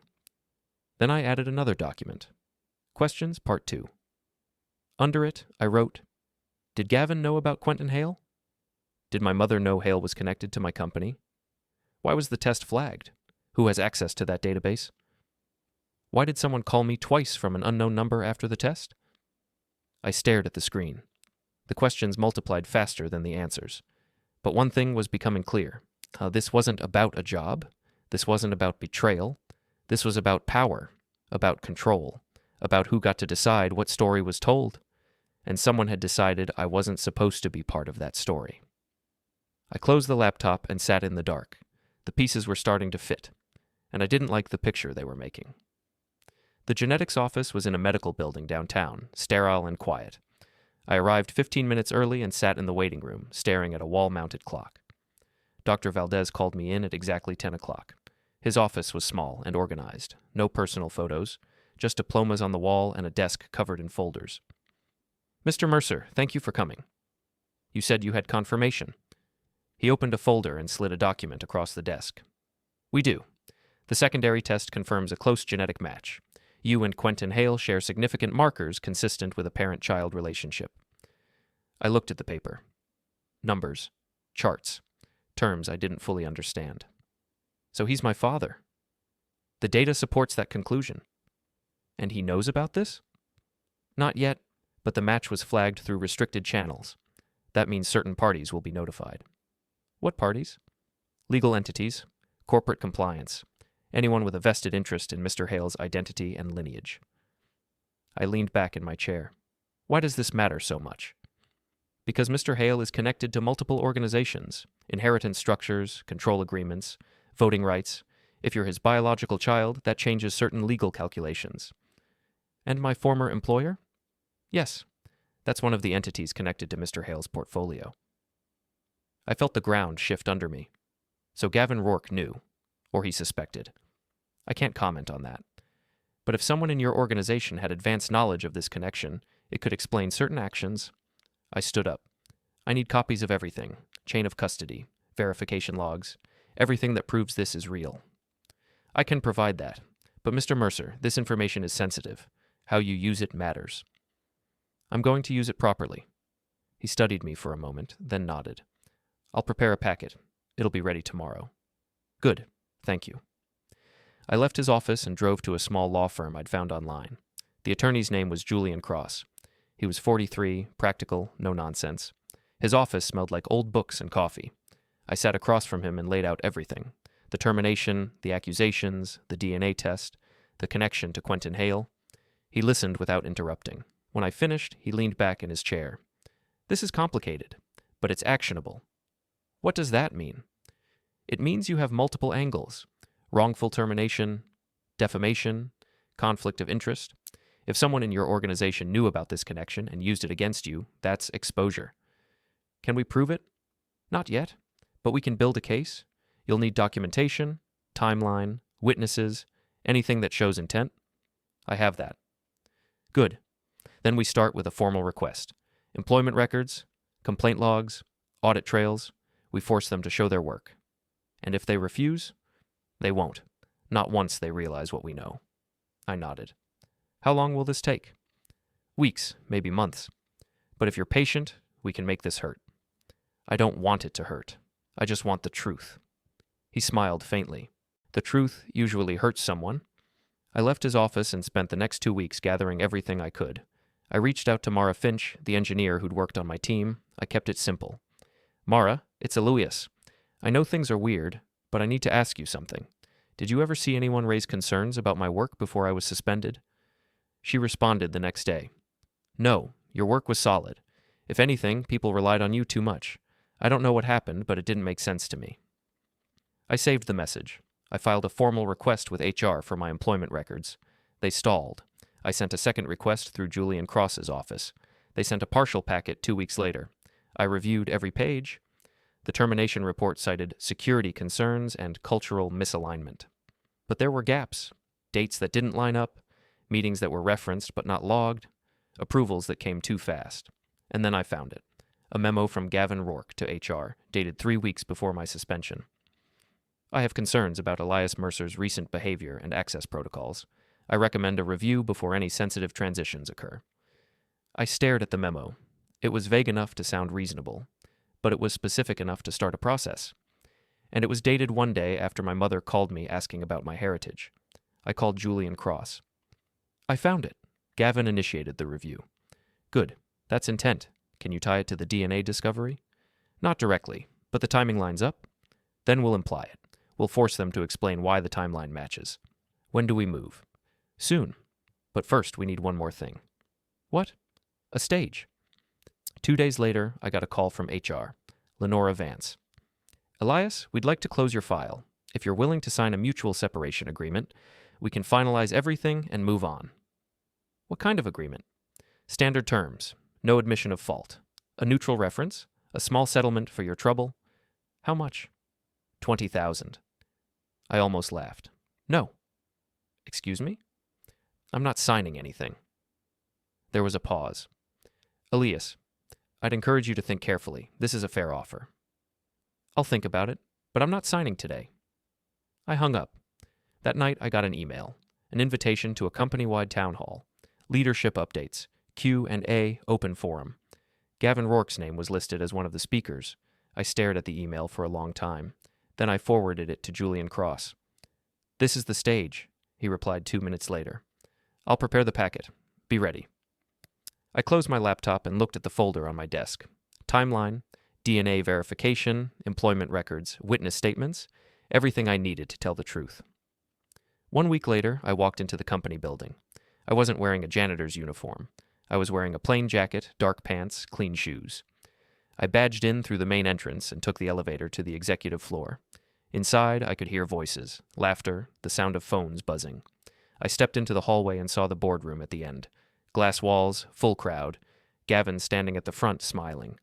Then I added another document. Questions, Part 2. Under it, I wrote, Did Gavin know about Quentin Hale? Did my mother know Hale was connected to my company? Why was the test flagged? Who has access to that database? Why did someone call me twice from an unknown number after the test? I stared at the screen. The questions multiplied faster than the answers. But one thing was becoming clear. This wasn't about a job. This wasn't about betrayal. This was about power, about control, about who got to decide what story was told. And someone had decided I wasn't supposed to be part of that story. I closed the laptop and sat in the dark. The pieces were starting to fit, and I didn't like the picture they were making. The genetics office was in a medical building downtown, sterile and quiet. I arrived 15 minutes early and sat in the waiting room, staring at a wall-mounted clock. Dr. Valdez called me in at exactly 10 o'clock. His office was small and organized, no personal photos, just diplomas on the wall and a desk covered in folders. Mr. Mercer, thank you for coming. You said you had confirmation. He opened a folder and slid a document across the desk. We do. The secondary test confirms a close genetic match. You and Quentin Hale share significant markers consistent with a parent-child relationship. I looked at the paper. Numbers, charts, terms I didn't fully understand. So he's my father. The data supports that conclusion. And he knows about this? Not yet, but the match was flagged through restricted channels. That means certain parties will be notified. What parties? Legal entities, corporate compliance, anyone with a vested interest in Mr. Hale's identity and lineage. I leaned back in my chair. Why does this matter so much? Because Mr. Hale is connected to multiple organizations, inheritance structures, control agreements, voting rights. If you're his biological child, that changes certain legal calculations. And my former employer? Yes, that's one of the entities connected to Mr. Hale's portfolio. I felt the ground shift under me. So Gavin Rourke knew, or he suspected. I can't comment on that. But if someone in your organization had advanced knowledge of this connection, it could explain certain actions. I stood up. I need copies of everything, chain of custody, verification logs, everything that proves this is real. I can provide that, but Mr. Mercer, this information is sensitive. How you use it matters. I'm going to use it properly. He studied me for a moment, then nodded. I'll prepare a packet. It'll be ready tomorrow. Good. Thank you. I left his office and drove to a small law firm I'd found online. The attorney's name was Julian Cross. He was 43, practical, no nonsense. His office smelled like old books and coffee. I sat across from him and laid out everything. The termination, the accusations, the DNA test, the connection to Quentin Hale. He listened without interrupting. When I finished, he leaned back in his chair. This is complicated, but it's actionable. What does that mean? It means you have multiple angles. Wrongful termination, defamation, conflict of interest. If someone in your organization knew about this connection and used it against you, that's exposure. Can we prove it? Not yet, but we can build a case. You'll need documentation, timeline, witnesses, anything that shows intent. I have that. Good. Then we start with a formal request. Employment records, complaint logs, audit trails. We force them to show their work. And if they refuse, they won't. Not once they realize what we know. I nodded. How long will this take? Weeks, maybe months. But if you're patient, we can make this hurt. I don't want it to hurt. I just want the truth. He smiled faintly. The truth usually hurts someone. I left his office and spent the next 2 weeks gathering everything I could. I reached out to Mara Finch, the engineer who'd worked on my team. I kept it simple. Mara, it's Elias. I know things are weird, but I need to ask you something. Did you ever see anyone raise concerns about my work before I was suspended? She responded the next day. No, your work was solid. If anything, people relied on you too much. I don't know what happened, but it didn't make sense to me. I saved the message. I filed a formal request with HR for my employment records. They stalled. I sent a second request through Julian Cross's office. They sent a partial packet 2 weeks later. I reviewed every page. The termination report cited security concerns and cultural misalignment. But there were gaps, dates that didn't line up, meetings that were referenced but not logged, approvals that came too fast. And then I found it. A memo from Gavin Rourke to HR, dated 3 weeks before my suspension. I have concerns about Elias Mercer's recent behavior and access protocols. I recommend a review before any sensitive transitions occur. I stared at the memo. It was vague enough to sound reasonable, but it was specific enough to start a process. And it was dated one day after my mother called me asking about my heritage. I called Julian Cross. I found it. Gavin initiated the review. Good. That's intent. Can you tie it to the DNA discovery? Not directly, but the timing lines up. Then we'll imply it. We'll force them to explain why the timeline matches. When do we move? Soon. But first, we need one more thing. What? A stage. 2 days later, I got a call from HR. Lenora Vance. Elias, we'd like to close your file. If you're willing to sign a mutual separation agreement, we can finalize everything and move on. What kind of agreement? Standard terms. No admission of fault. A neutral reference. A small settlement for your trouble. How much? $20,000. I almost laughed. No. Excuse me? I'm not signing anything. There was a pause. Elias, I'd encourage you to think carefully. This is a fair offer. I'll think about it, but I'm not signing today. I hung up. That night I got an email, an invitation to a company-wide town hall, leadership updates, Q&A open forum. Gavin Rourke's name was listed as one of the speakers. I stared at the email for a long time. Then I forwarded it to Julian Cross. This is the stage, he replied 2 minutes later. I'll prepare the packet. Be ready. I closed my laptop and looked at the folder on my desk. Timeline, DNA verification, employment records, witness statements, everything I needed to tell the truth. 1 week later, I walked into the company building. I wasn't wearing a janitor's uniform. I was wearing a plain jacket, dark pants, clean shoes. I badged in through the main entrance and took the elevator to the executive floor. Inside, I could hear voices, laughter, the sound of phones buzzing. I stepped into the hallway and saw the boardroom at the end. Glass walls, full crowd. Gavin standing at the front, smiling.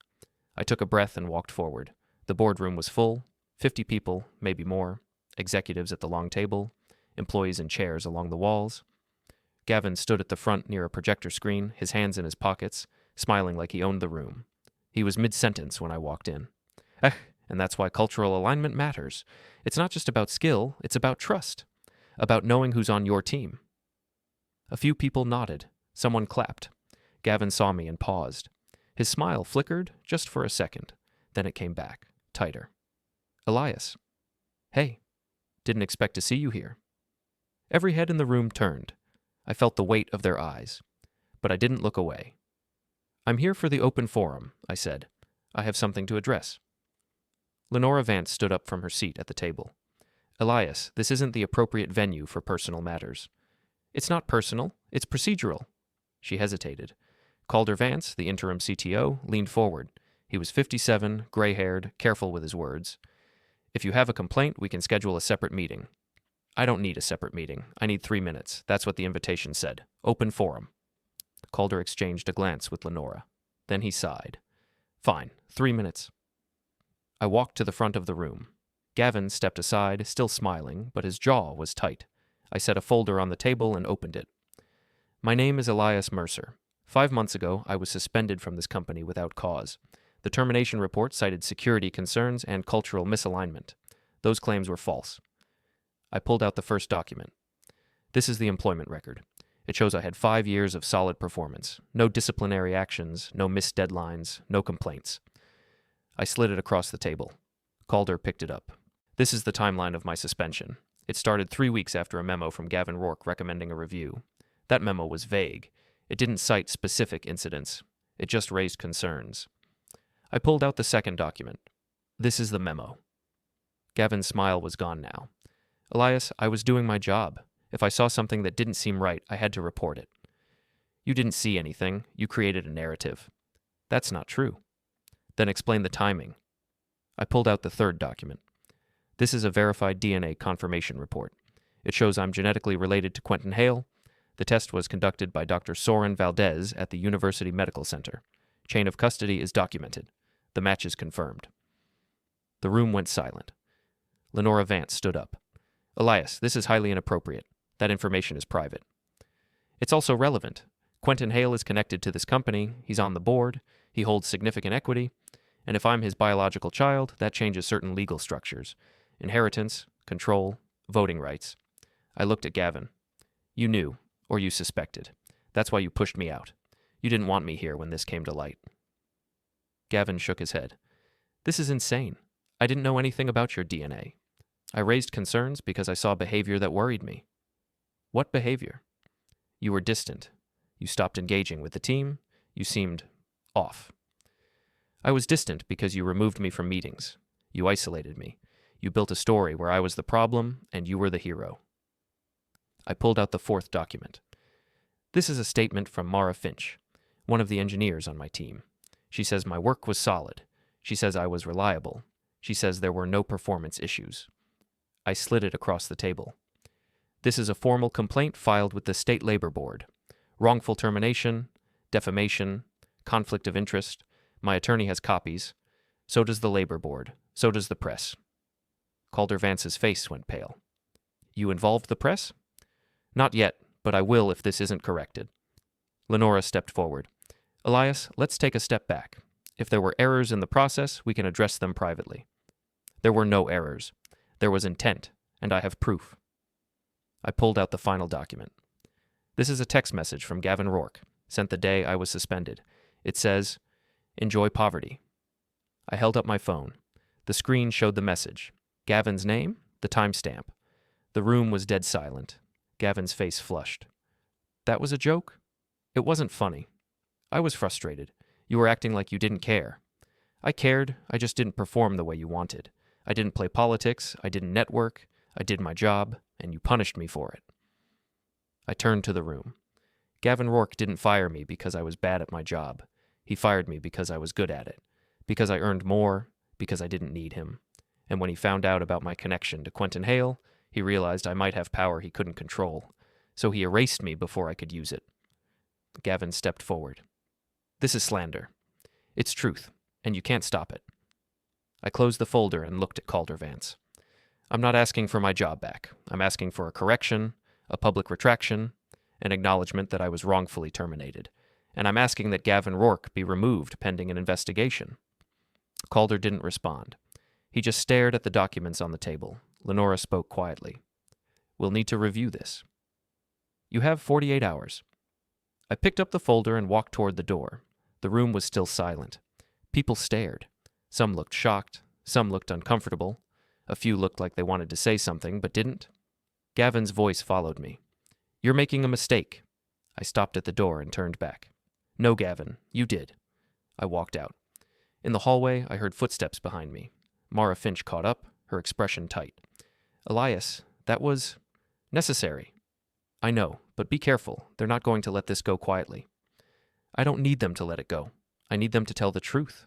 I took a breath and walked forward. The boardroom was full, 50 people, maybe more, executives at the long table, employees in chairs along the walls. Gavin stood at the front near a projector screen, his hands in his pockets, smiling like he owned the room. He was mid-sentence when I walked in. And that's why cultural alignment matters. It's not just about skill, it's about trust. About knowing who's on your team. A few people nodded. Someone clapped. Gavin saw me and paused. His smile flickered just for a second. Then it came back, tighter. Elias. Hey, didn't expect to see you here. Every head in the room turned. I felt the weight of their eyes. But I didn't look away. I'm here for the open forum, I said. I have something to address. Lenora Vance stood up from her seat at the table. Elias, this isn't the appropriate venue for personal matters. It's not personal, it's procedural. She hesitated. Calder Vance, the interim CTO, leaned forward. He was 57, gray-haired, careful with his words. If you have a complaint, we can schedule a separate meeting. I don't need a separate meeting. I need 3 minutes. That's what the invitation said. Open forum. Calder exchanged a glance with Lenora. Then he sighed. Fine, 3 minutes. I walked to the front of the room. Gavin stepped aside, still smiling, but his jaw was tight. I set a folder on the table and opened it. My name is Elias Mercer. 5 months ago, I was suspended from this company without cause. The termination report cited security concerns and cultural misalignment. Those claims were false. I pulled out the first document. This is the employment record. It shows I had 5 years of solid performance. No disciplinary actions, no missed deadlines, no complaints. I slid it across the table. Calder picked it up. This is the timeline of my suspension. It started 3 weeks after a memo from Gavin Rourke recommending a review. That memo was vague. It didn't cite specific incidents. It just raised concerns. I pulled out the second document. This is the memo. Gavin's smile was gone now. Elias, I was doing my job. If I saw something that didn't seem right, I had to report it. You didn't see anything. You created a narrative. That's not true. Then explain the timing. I pulled out the third document. This is a verified DNA confirmation report. It shows I'm genetically related to Quentin Hale. The test was conducted by Dr. Soren Valdez at the University Medical Center. Chain of custody is documented. The match is confirmed. The room went silent. Lenora Vance stood up. Elias, this is highly inappropriate. That information is private. It's also relevant. Quentin Hale is connected to this company. He's on the board. He holds significant equity. And if I'm his biological child, that changes certain legal structures. Inheritance, control, voting rights. I looked at Gavin. You knew, or you suspected. That's why you pushed me out. You didn't want me here when this came to light. Gavin shook his head. This is insane. I didn't know anything about your DNA. I raised concerns because I saw behavior that worried me. What behavior? You were distant. You stopped engaging with the team. You seemed off. I was distant because you removed me from meetings. You isolated me. You built a story where I was the problem and you were the hero. I pulled out the fourth document. This is a statement from Mara Finch, one of the engineers on my team. She says my work was solid. She says I was reliable. She says there were no performance issues. I slid it across the table. This is a formal complaint filed with the State Labor Board. Wrongful termination, defamation, conflict of interest. My attorney has copies. So does the Labor Board. So does the press. Calder Vance's face went pale. You involved the press? Not yet, but I will if this isn't corrected. Lenora stepped forward. Elias, let's take a step back. If there were errors in the process, we can address them privately. There were no errors. There was intent, and I have proof. I pulled out the final document. This is a text message from Gavin Rourke, sent the day I was suspended. It says, "Enjoy poverty." I held up my phone. The screen showed the message. Gavin's name, the timestamp. The room was dead silent. Gavin's face flushed. That was a joke? It wasn't funny. I was frustrated. You were acting like you didn't care. I cared, I just didn't perform the way you wanted. I didn't play politics, I didn't network, I did my job, and you punished me for it. I turned to the room. Gavin Rourke didn't fire me because I was bad at my job. He fired me because I was good at it, because I earned more, because I didn't need him. And when he found out about my connection to Quentin Hale, he realized I might have power he couldn't control, so he erased me before I could use it. Gavin stepped forward. This is slander. It's truth, and you can't stop it. I closed the folder and looked at Calder Vance. I'm not asking for my job back. I'm asking for a correction, a public retraction, an acknowledgement that I was wrongfully terminated, and I'm asking that Gavin Rourke be removed pending an investigation. Calder didn't respond. He just stared at the documents on the table. Lenora spoke quietly. We'll need to review this. You have 48 hours. I picked up the folder and walked toward the door. The room was still silent. People stared. Some looked shocked. Some looked uncomfortable. A few looked like they wanted to say something, but didn't. Gavin's voice followed me. You're making a mistake. I stopped at the door and turned back. No, Gavin, you did. I walked out. In the hallway, I heard footsteps behind me. Mara Finch caught up, her expression tight. Elias, that was necessary. I know, but be careful. They're not going to let this go quietly. I don't need them to let it go. I need them to tell the truth.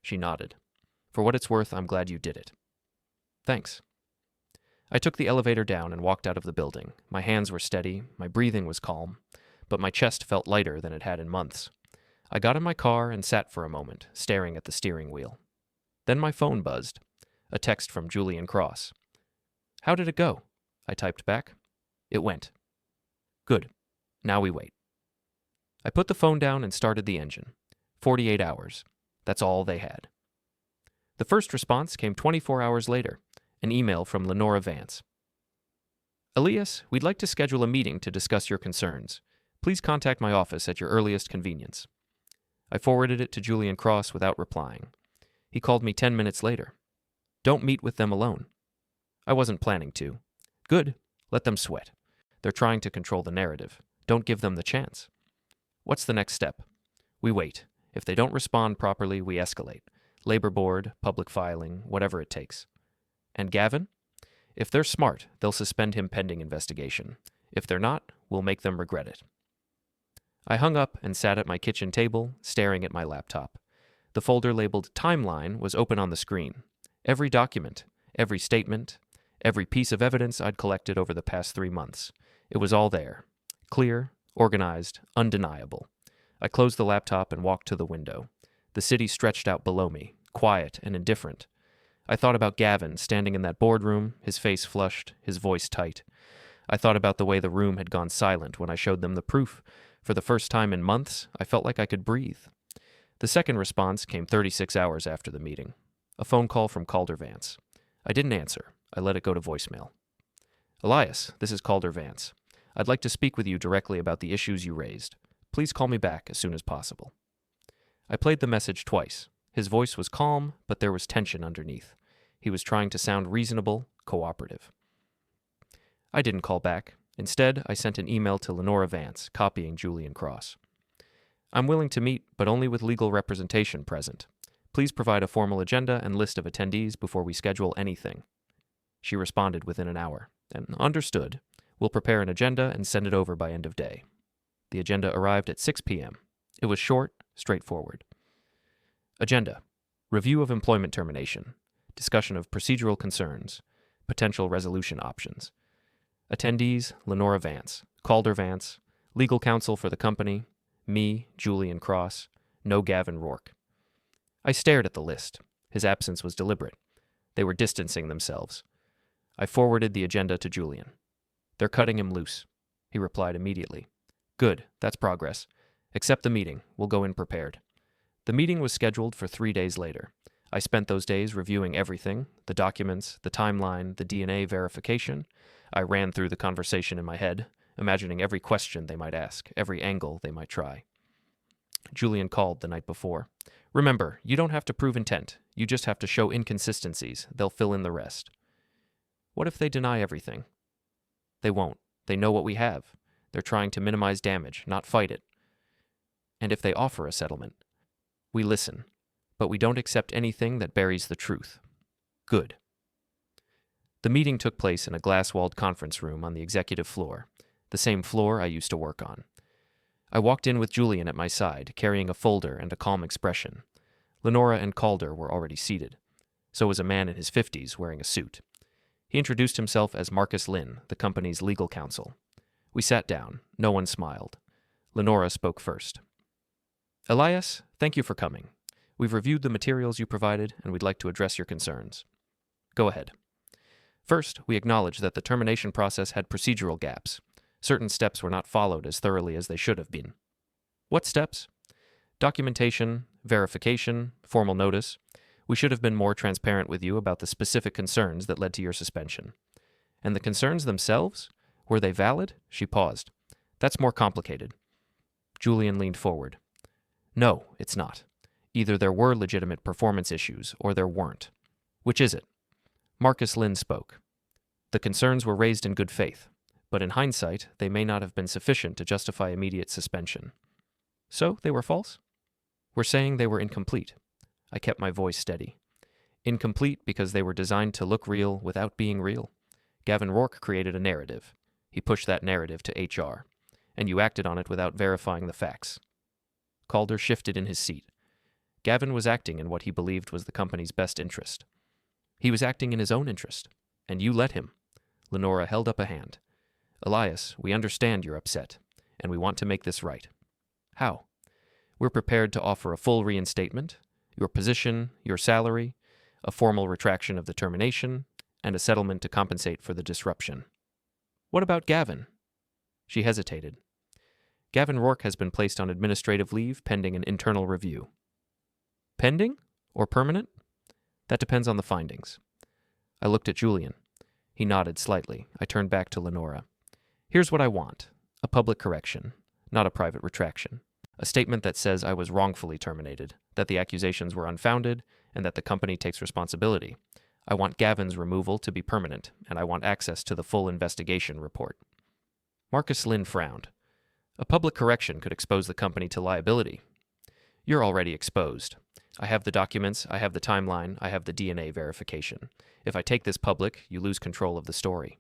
She nodded. For what it's worth, I'm glad you did it. Thanks. I took the elevator down and walked out of the building. My hands were steady, my breathing was calm, but my chest felt lighter than it had in months. I got in my car and sat for a moment, staring at the steering wheel. Then my phone buzzed. A text from Julian Cross. How did it go? I typed back. It went. Good. Now we wait. I put the phone down and started the engine. 48 hours. That's all they had. The first response came 24 hours later, an email from Lenora Vance. Elias, we'd like to schedule a meeting to discuss your concerns. Please contact my office at your earliest convenience. I forwarded it to Julian Cross without replying. He called me 10 minutes later. Don't meet with them alone. I wasn't planning to. Good. Let them sweat. They're trying to control the narrative. Don't give them the chance. What's the next step? We wait. If they don't respond properly, we escalate. Labor Board, public filing, whatever it takes. And Gavin? If they're smart, they'll suspend him pending investigation. If they're not, we'll make them regret it. I hung up and sat at my kitchen table, staring at my laptop. The folder labeled Timeline was open on the screen. Every document, every statement, every piece of evidence I'd collected over the past 3 months. It was all there. Clear, organized, undeniable. I closed the laptop and walked to the window. The city stretched out below me, quiet and indifferent. I thought about Gavin standing in that boardroom, his face flushed, his voice tight. I thought about the way the room had gone silent when I showed them the proof. For the first time in months, I felt like I could breathe. The second response came 36 hours after the meeting. A phone call from Calder Vance. I didn't answer. I let it go to voicemail. Elias, this is Calder Vance. I'd like to speak with you directly about the issues you raised. Please call me back as soon as possible. I played the message twice. His voice was calm, but there was tension underneath. He was trying to sound reasonable, cooperative. I didn't call back. Instead, I sent an email to Lenora Vance, copying Julian Cross. I'm willing to meet, but only with legal representation present. Please provide a formal agenda and list of attendees before we schedule anything. She responded within an hour. And understood. We'll prepare an agenda and send it over by end of day. The agenda arrived at 6 p.m. It was short, straightforward. Agenda. Review of employment termination. Discussion of procedural concerns. Potential resolution options. Attendees, Lenora Vance, Calder Vance, legal counsel for the company, me, Julian Cross, no Gavin Rourke. I stared at the list. His absence was deliberate. They were distancing themselves. I forwarded the agenda to Julian. They're cutting him loose. He replied immediately. Good, that's progress. Accept the meeting. We'll go in prepared. The meeting was scheduled for 3 days later. I spent those days reviewing everything, the documents, the timeline, the DNA verification. I ran through the conversation in my head, imagining every question they might ask, every angle they might try. Julian called the night before. Remember, you don't have to prove intent. You just have to show inconsistencies. They'll fill in the rest. What if they deny everything? They won't. They know what we have. They're trying to minimize damage, not fight it. And if they offer a settlement, we listen, but we don't accept anything that buries the truth. Good. The meeting took place in a glass-walled conference room on the executive floor, the same floor I used to work on. I walked in with Julian at my side, carrying a folder and a calm expression. Lenora and Calder were already seated. So was a man in his 50s wearing a suit. He introduced himself as Marcus Lynn, the company's legal counsel. We sat down. No one smiled. Lenora spoke first. Elias, thank you for coming. We've reviewed the materials you provided, and we'd like to address your concerns. Go ahead. First, we acknowledge that the termination process had procedural gaps. Certain steps were not followed as thoroughly as they should have been. What steps? Documentation, verification, formal notice. We should have been more transparent with you about the specific concerns that led to your suspension. And the concerns themselves? Were they valid? She paused. That's more complicated. Julian leaned forward. No, it's not. Either there were legitimate performance issues, or there weren't. Which is it? Marcus Lynn spoke. The concerns were raised in good faith, but in hindsight, they may not have been sufficient to justify immediate suspension. So, they were false? We're saying they were incomplete. I kept my voice steady. Incomplete because they were designed to look real without being real. Gavin Rourke created a narrative. He pushed that narrative to HR, and you acted on it without verifying the facts. Calder shifted in his seat. Gavin was acting in what he believed was the company's best interest. He was acting in his own interest, and you let him. Lenora held up a hand. Elias, we understand you're upset, and we want to make this right. How? We're prepared to offer a full reinstatement, your position, your salary, a formal retraction of the termination, and a settlement to compensate for the disruption. What about Gavin? She hesitated. Gavin Rourke has been placed on administrative leave pending an internal review. Pending? Or permanent? That depends on the findings. I looked at Julian. He nodded slightly. I turned back to Lenora. Here's what I want. A public correction, not a private retraction. A statement that says I was wrongfully terminated, that the accusations were unfounded, and that the company takes responsibility. I want Gavin's removal to be permanent, and I want access to the full investigation report. Marcus Lynn frowned. A public correction could expose the company to liability. You're already exposed. I have the documents, I have the timeline, I have the DNA verification. If I take this public, you lose control of the story.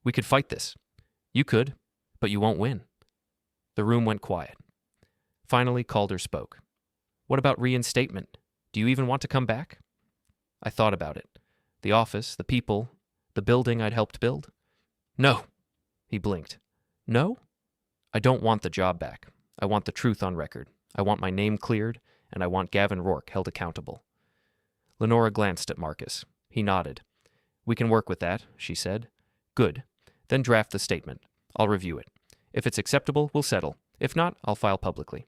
We could fight this. You could, but you won't win. The room went quiet. Finally, Calder spoke. What about reinstatement? Do you even want to come back? I thought about it. The office, the people, the building I'd helped build. No, he blinked. No? I don't want the job back. I want the truth on record. I want my name cleared, and I want Gavin Rourke held accountable. Lenora glanced at Marcus. He nodded. We can work with that, she said. Good. Then draft the statement. I'll review it. If it's acceptable, we'll settle. If not, I'll file publicly.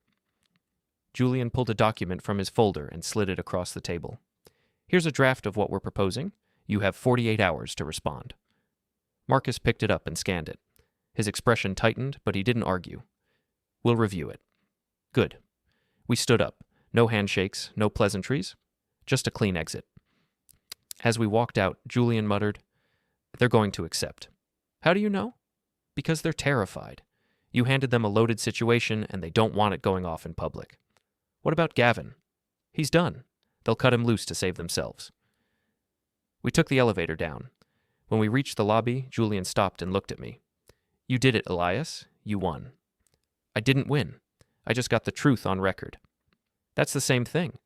Julian pulled a document from his folder and slid it across the table. Here's a draft of what we're proposing. You have 48 hours to respond. Marcus picked it up and scanned it. His expression tightened, but he didn't argue. We'll review it. Good. We stood up. No handshakes, no pleasantries. Just a clean exit. As we walked out, Julian muttered, They're going to accept. How do you know? Because they're terrified. You handed them a loaded situation, and they don't want it going off in public. What about Gavin? He's done. They'll cut him loose to save themselves. We took the elevator down. When we reached the lobby, Julian stopped and looked at me. You did it, Elias. You won. I didn't win. I just got the truth on record. That's the same thing.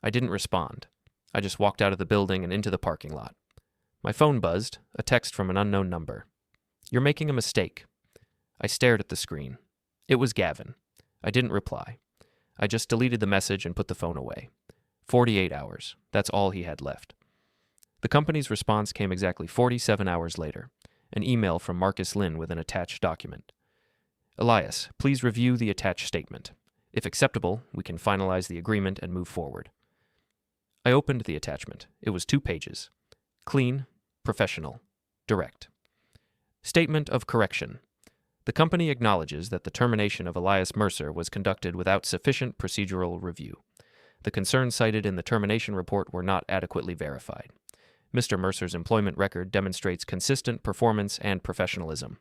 I didn't respond. I just walked out of the building and into the parking lot. My phone buzzed, a text from an unknown number. You're making a mistake. I stared at the screen. It was Gavin. I didn't reply. I just deleted the message and put the phone away. 48 hours. That's all he had left. The company's response came exactly 47 hours later. An email from Marcus Lynn with an attached document. Elias, please review the attached statement. If acceptable, we can finalize the agreement and move forward. I opened the attachment. It was 2 pages. Clean, professional, direct. Statement of correction. The company acknowledges that the termination of Elias Mercer was conducted without sufficient procedural review. The concerns cited in the termination report were not adequately verified. Mr. Mercer's employment record demonstrates consistent performance and professionalism.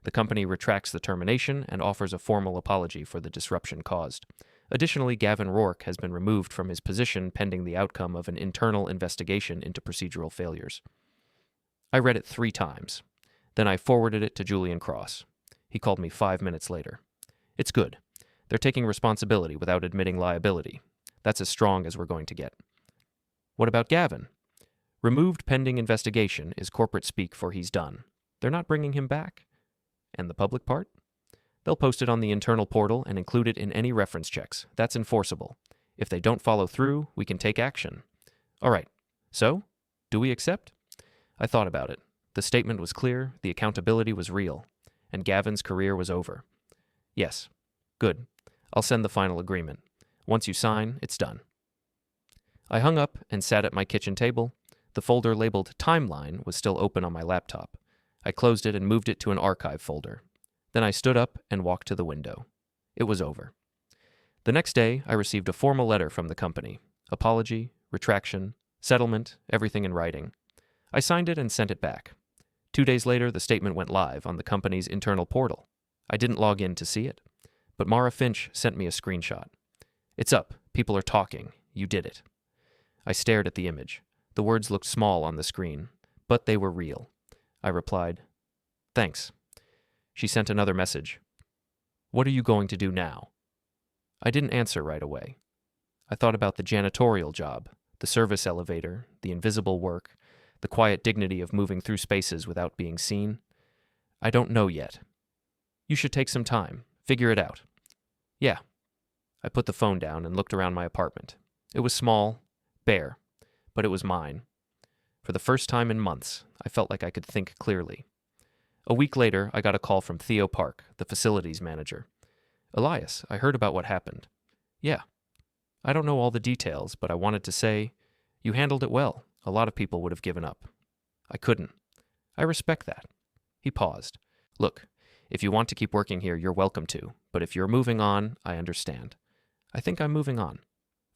The company retracts the termination and offers a formal apology for the disruption caused. Additionally, Gavin Rourke has been removed from his position pending the outcome of an internal investigation into procedural failures. I read it 3 times. Then I forwarded it to Julian Cross. He called me 5 minutes later. It's good. They're taking responsibility without admitting liability. That's as strong as we're going to get. What about Gavin? Removed pending investigation is corporate speak for he's done. They're not bringing him back. And the public part? They'll post it on the internal portal and include it in any reference checks. That's enforceable. If they don't follow through, we can take action. All right. So, do we accept? I thought about it. The statement was clear, the accountability was real, and Gavin's career was over. Yes. Good. I'll send the final agreement. Once you sign, it's done. I hung up and sat at my kitchen table. The folder labeled Timeline was still open on my laptop. I closed it and moved it to an archive folder. Then I stood up and walked to the window. It was over. The next day, I received a formal letter from the company. Apology, retraction, settlement, everything in writing. I signed it and sent it back. 2 days later, the statement went live on the company's internal portal. I didn't log in to see it, but Mara Finch sent me a screenshot. It's up. People are talking. You did it. I stared at the image. The words looked small on the screen, but they were real. I replied, Thanks. She sent another message. What are you going to do now? I didn't answer right away. I thought about the janitorial job, the service elevator, the invisible work, the quiet dignity of moving through spaces without being seen. I don't know yet. You should take some time. Figure it out. Yeah. I put the phone down and looked around my apartment. It was small, bare, but it was mine. For the first time in months, I felt like I could think clearly. A week later, I got a call from Theo Park, the facilities manager. Elias, I heard about what happened. Yeah. I don't know all the details, but I wanted to say, you handled it well. A lot of people would have given up. I couldn't. I respect that. He paused. Look, if you want to keep working here, you're welcome to, but if you're moving on, I understand. I think I'm moving on.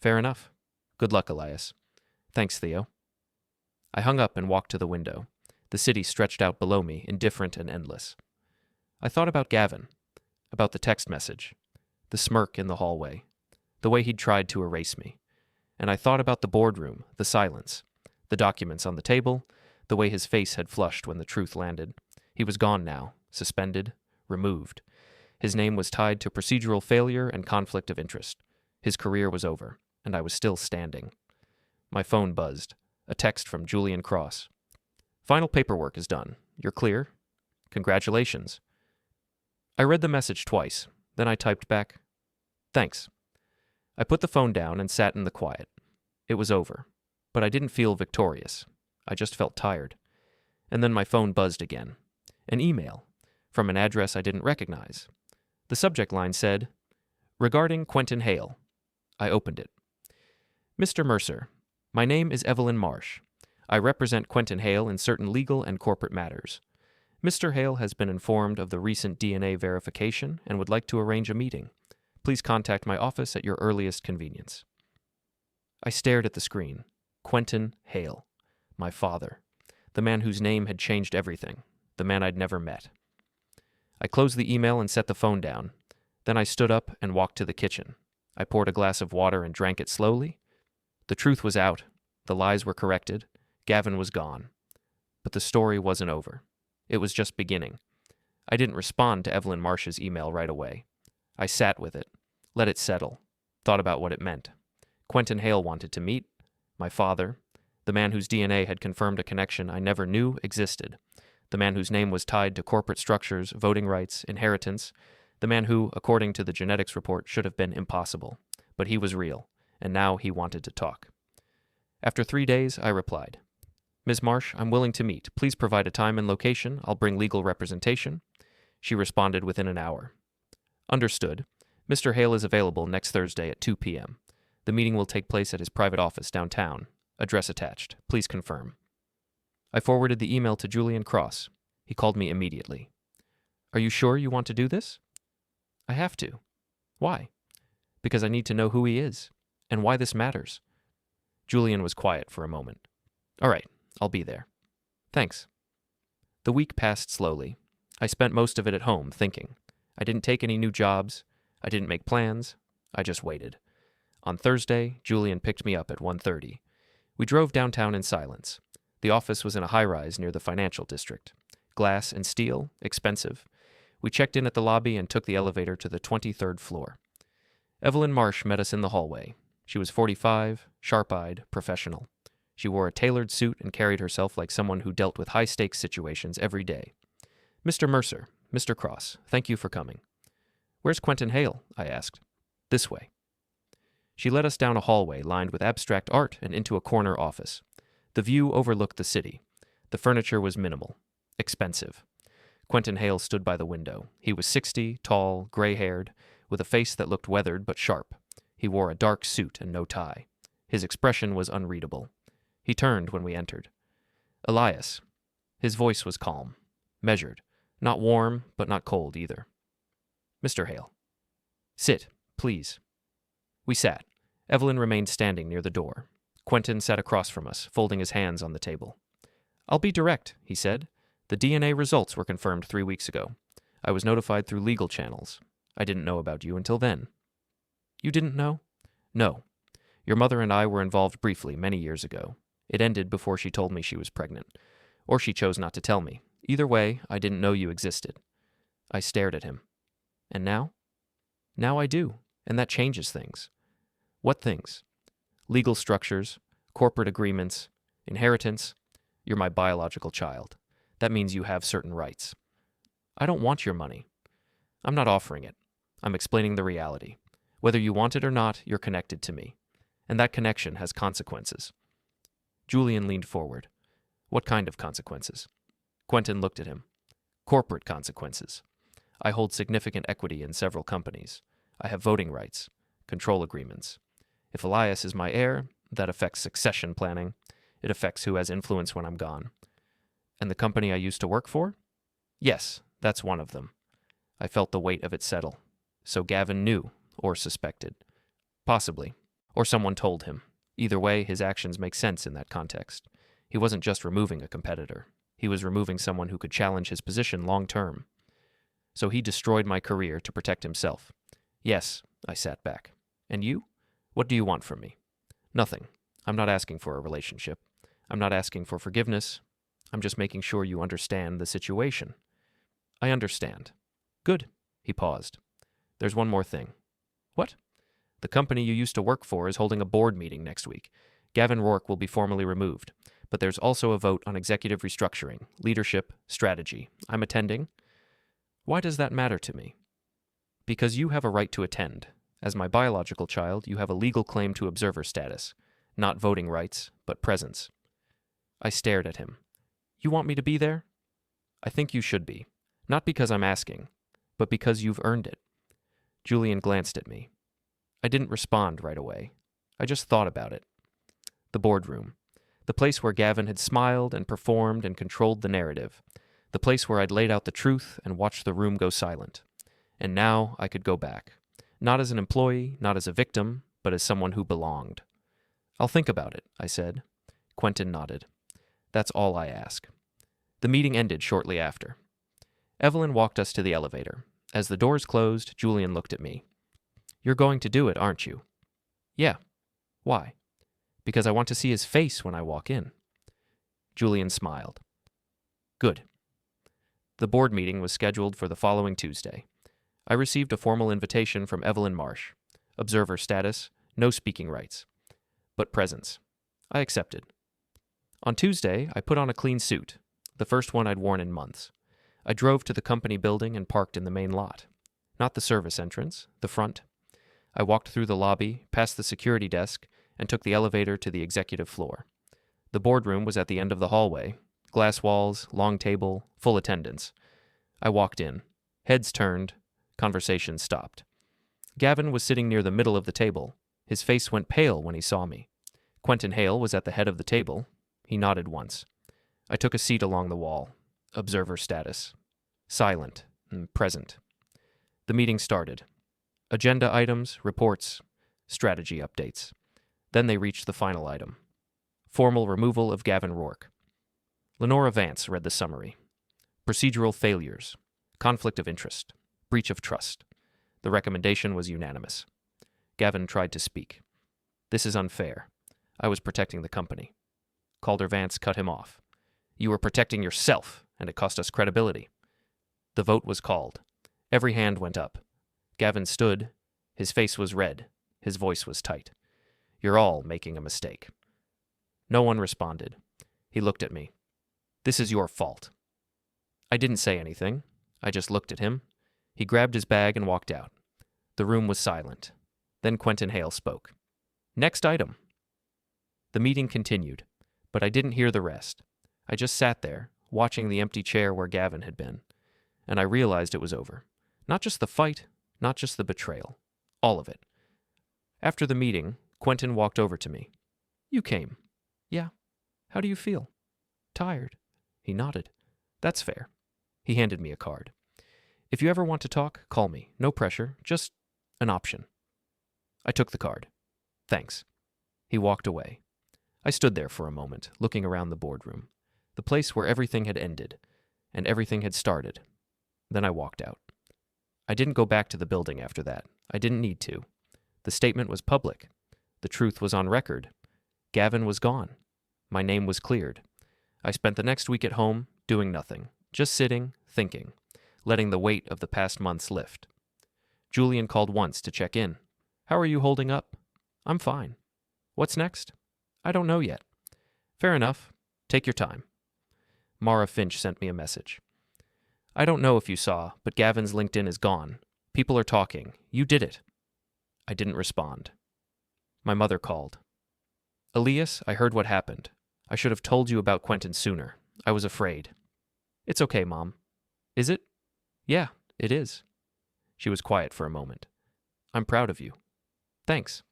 Fair enough. Good luck, Elias. Thanks, Theo. I hung up and walked to the window. The city stretched out below me, indifferent and endless. I thought about Gavin, about the text message, the smirk in the hallway, the way he'd tried to erase me. And I thought about the boardroom, the silence, the documents on the table, the way his face had flushed when the truth landed. He was gone now, suspended, removed. His name was tied to procedural failure and conflict of interest. His career was over, and I was still standing. My phone buzzed. A text from Julian Cross. "Final paperwork is done. You're clear. Congratulations." I read the message twice. Then I typed back, "Thanks." I put the phone down and sat in the quiet. It was over, but I didn't feel victorious. I just felt tired. And then my phone buzzed again. An email from an address I didn't recognize. The subject line said, "Regarding Quentin Hale." I opened it. "Mr. Mercer, my name is Evelyn Marsh. I represent Quentin Hale in certain legal and corporate matters. Mr. Hale has been informed of the recent DNA verification and would like to arrange a meeting. Please contact my office at your earliest convenience." I stared at the screen. Quentin Hale. My father. The man whose name had changed everything. The man I'd never met. I closed the email and set the phone down. Then I stood up and walked to the kitchen. I poured a glass of water and drank it slowly. The truth was out. The lies were corrected. Gavin was gone. But the story wasn't over. It was just beginning. I didn't respond to Evelyn Marsh's email right away. I sat with it, let it settle, thought about what it meant. Quentin Hale wanted to meet. My father. The man whose DNA had confirmed a connection I never knew existed. The man whose name was tied to corporate structures, voting rights, inheritance. The man who, according to the genetics report, should have been impossible. But he was real, and now he wanted to talk. After 3 days, I replied, "Ms. Marsh, I'm willing to meet. Please provide a time and location. I'll bring legal representation." She responded within an hour. "Understood. Mr. Hale is available next Thursday at 2 p.m. The meeting will take place at his private office downtown. Address attached. Please confirm." I forwarded the email to Julian Cross. He called me immediately. "Are you sure you want to do this?" "I have to." "Why?" "Because I need to know who he is, and why this matters." Julian was quiet for a moment. "All right, I'll be there." "Thanks." The week passed slowly. I spent most of it at home, thinking. I didn't take any new jobs. I didn't make plans. I just waited. On Thursday, Julian picked me up at 1:30. We drove downtown in silence. The office was in a high-rise near the financial district. Glass and steel, expensive. We checked in at the lobby and took the elevator to the 23rd floor. Evelyn Marsh met us in the hallway. She was 45, sharp-eyed, professional. She wore a tailored suit and carried herself like someone who dealt with high-stakes situations every day. "Mr. Mercer, Mr. Cross, thank you for coming." "Where's Quentin Hale?" I asked. "This way." She led us down a hallway lined with abstract art and into a corner office. The view overlooked the city. The furniture was minimal, expensive. Quentin Hale stood by the window. He was 60, tall, gray-haired, with a face that looked weathered but sharp. He wore a dark suit and no tie. His expression was unreadable. He turned when we entered. "Elias." His voice was calm, measured, not warm, but not cold either. "Mr. Hale." "Sit, please." We sat. Evelyn remained standing near the door. Quentin sat across from us, folding his hands on the table. "I'll be direct," he said. "The DNA results were confirmed 3 weeks ago. I was notified through legal channels. I didn't know about you until then." "You didn't know?" "No. Your mother and I were involved briefly many years ago. It ended before she told me she was pregnant. Or she chose not to tell me. Either way, I didn't know you existed." I stared at him. "And now?" "Now I do, and that changes things." "What things?" "Legal structures, corporate agreements, inheritance. You're my biological child. That means you have certain rights." "I don't want your money." "I'm not offering it. I'm explaining the reality. Whether you want it or not, you're connected to me. And that connection has consequences." Julian leaned forward. "What kind of consequences?" Quentin looked at him. "Corporate consequences. I hold significant equity in several companies. I have voting rights, control agreements. If Elias is my heir, that affects succession planning. It affects who has influence when I'm gone. And the company I used to work for? Yes, that's one of them." I felt the weight of it settle. So Gavin knew, or suspected. Possibly. Or someone told him. Either way, his actions make sense in that context. He wasn't just removing a competitor. He was removing someone who could challenge his position long term. So he destroyed my career to protect himself. "Yes," I sat back. "And you?" What do you want from me? Nothing. I'm not asking for a relationship. I'm not asking for forgiveness. I'm just making sure you understand the situation. I understand. Good. He paused. There's one more thing. What? The company you used to work for is holding a board meeting next week. Gavin Rourke will be formally removed. But there's also a vote on executive restructuring, leadership, strategy. I'm attending. Why does that matter to me? Because you have a right to attend. As my biological child, you have a legal claim to observer status. Not voting rights, but presence. I stared at him. You want me to be there? I think you should be. Not because I'm asking, but because you've earned it. Julian glanced at me. I didn't respond right away. I just thought about it. The boardroom. The place where Gavin had smiled and performed and controlled the narrative. The place where I'd laid out the truth and watched the room go silent. And now I could go back. Not as an employee, not as a victim, but as someone who belonged. I'll think about it, I said. Quentin nodded. That's all I ask. The meeting ended shortly after. Evelyn walked us to the elevator. As the doors closed, Julian looked at me. You're going to do it, aren't you? Yeah. Why? Because I want to see his face when I walk in. Julian smiled. Good. The board meeting was scheduled for the following Tuesday. I received a formal invitation from Evelyn Marsh. Observer status, no speaking rights. But presence. I accepted. On Tuesday, I put on a clean suit, the first one I'd worn in months. I drove to the company building and parked in the main lot. Not the service entrance, the front. I walked through the lobby, past the security desk, and took the elevator to the executive floor. The boardroom was at the end of the hallway. Glass walls, long table, full attendance. I walked in. Heads turned. Conversation stopped. Gavin was sitting near the middle of the table. His face went pale when he saw me. Quentin Hale was at the head of the table. He nodded once. I took a seat along the wall. Observer status. Silent and present. The meeting started. Agenda items, reports, strategy updates. Then they reached the final item. Formal removal of Gavin Rourke. Lenora Vance read the summary. Procedural failures. Conflict of interest. Breach of trust. The recommendation was unanimous. Gavin tried to speak. This is unfair. I was protecting the company. Calder Vance cut him off. You were protecting yourself, and it cost us credibility. The vote was called. Every hand went up. Gavin stood. His face was red. His voice was tight. You're all making a mistake. No one responded. He looked at me. This is your fault. I didn't say anything. I just looked at him. He grabbed his bag and walked out. The room was silent. Then Quentin Hale spoke. Next item. The meeting continued, but I didn't hear the rest. I just sat there, watching the empty chair where Gavin had been, and I realized it was over. Not just the fight, not just the betrayal. All of it. After the meeting, Quentin walked over to me. You came. Yeah. How do you feel? Tired. He nodded. That's fair. He handed me a card. If you ever want to talk, call me. No pressure, just an option. I took the card. Thanks. He walked away. I stood there for a moment, looking around the boardroom, the place where everything had ended, and everything had started. Then I walked out. I didn't go back to the building after that. I didn't need to. The statement was public. The truth was on record. Gavin was gone. My name was cleared. I spent the next week at home, doing nothing, just sitting, thinking, letting the weight of the past months lift. Julian called once to check in. How are you holding up? I'm fine. What's next? I don't know yet. Fair enough. Take your time. Mara Finch sent me a message. I don't know if you saw, but Gavin's LinkedIn is gone. People are talking. You did it. I didn't respond. My mother called. Elias, I heard what happened. I should have told you about Quentin sooner. I was afraid. It's okay, Mom. Is it? Yeah, it is. She was quiet for a moment. I'm proud of you. Thanks.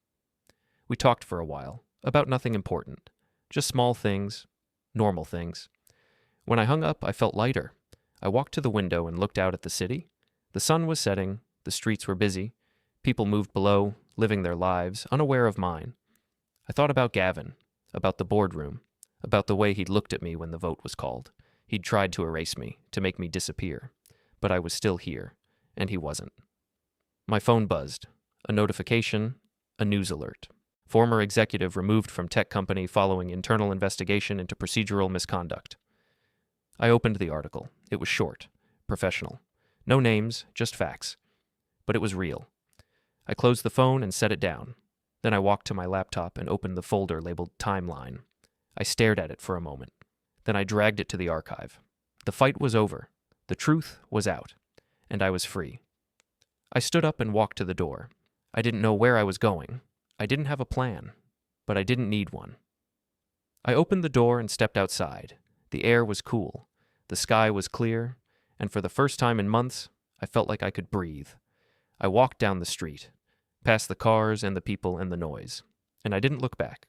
We talked for a while, about nothing important. Just small things, normal things. When I hung up, I felt lighter. I walked to the window and looked out at the city. The sun was setting, the streets were busy. People moved below, living their lives, unaware of mine. I thought about Gavin, about the boardroom, about the way he'd looked at me when the vote was called. He'd tried to erase me, to make me disappear. But I was still here, and he wasn't. My phone buzzed. A notification, a news alert. Former executive removed from tech company following internal investigation into procedural misconduct. I opened the article. It was short, professional. No names, just facts. But it was real. I closed the phone and set it down. Then I walked to my laptop and opened the folder labeled Timeline. I stared at it for a moment. Then I dragged it to the archive. The fight was over. The truth was out. And I was free. I stood up and walked to the door. I didn't know where I was going. I didn't have a plan. But I didn't need one. I opened the door and stepped outside. The air was cool. The sky was clear. And for the first time in months, I felt like I could breathe. I walked down the street, past the cars and the people and the noise. And I didn't look back.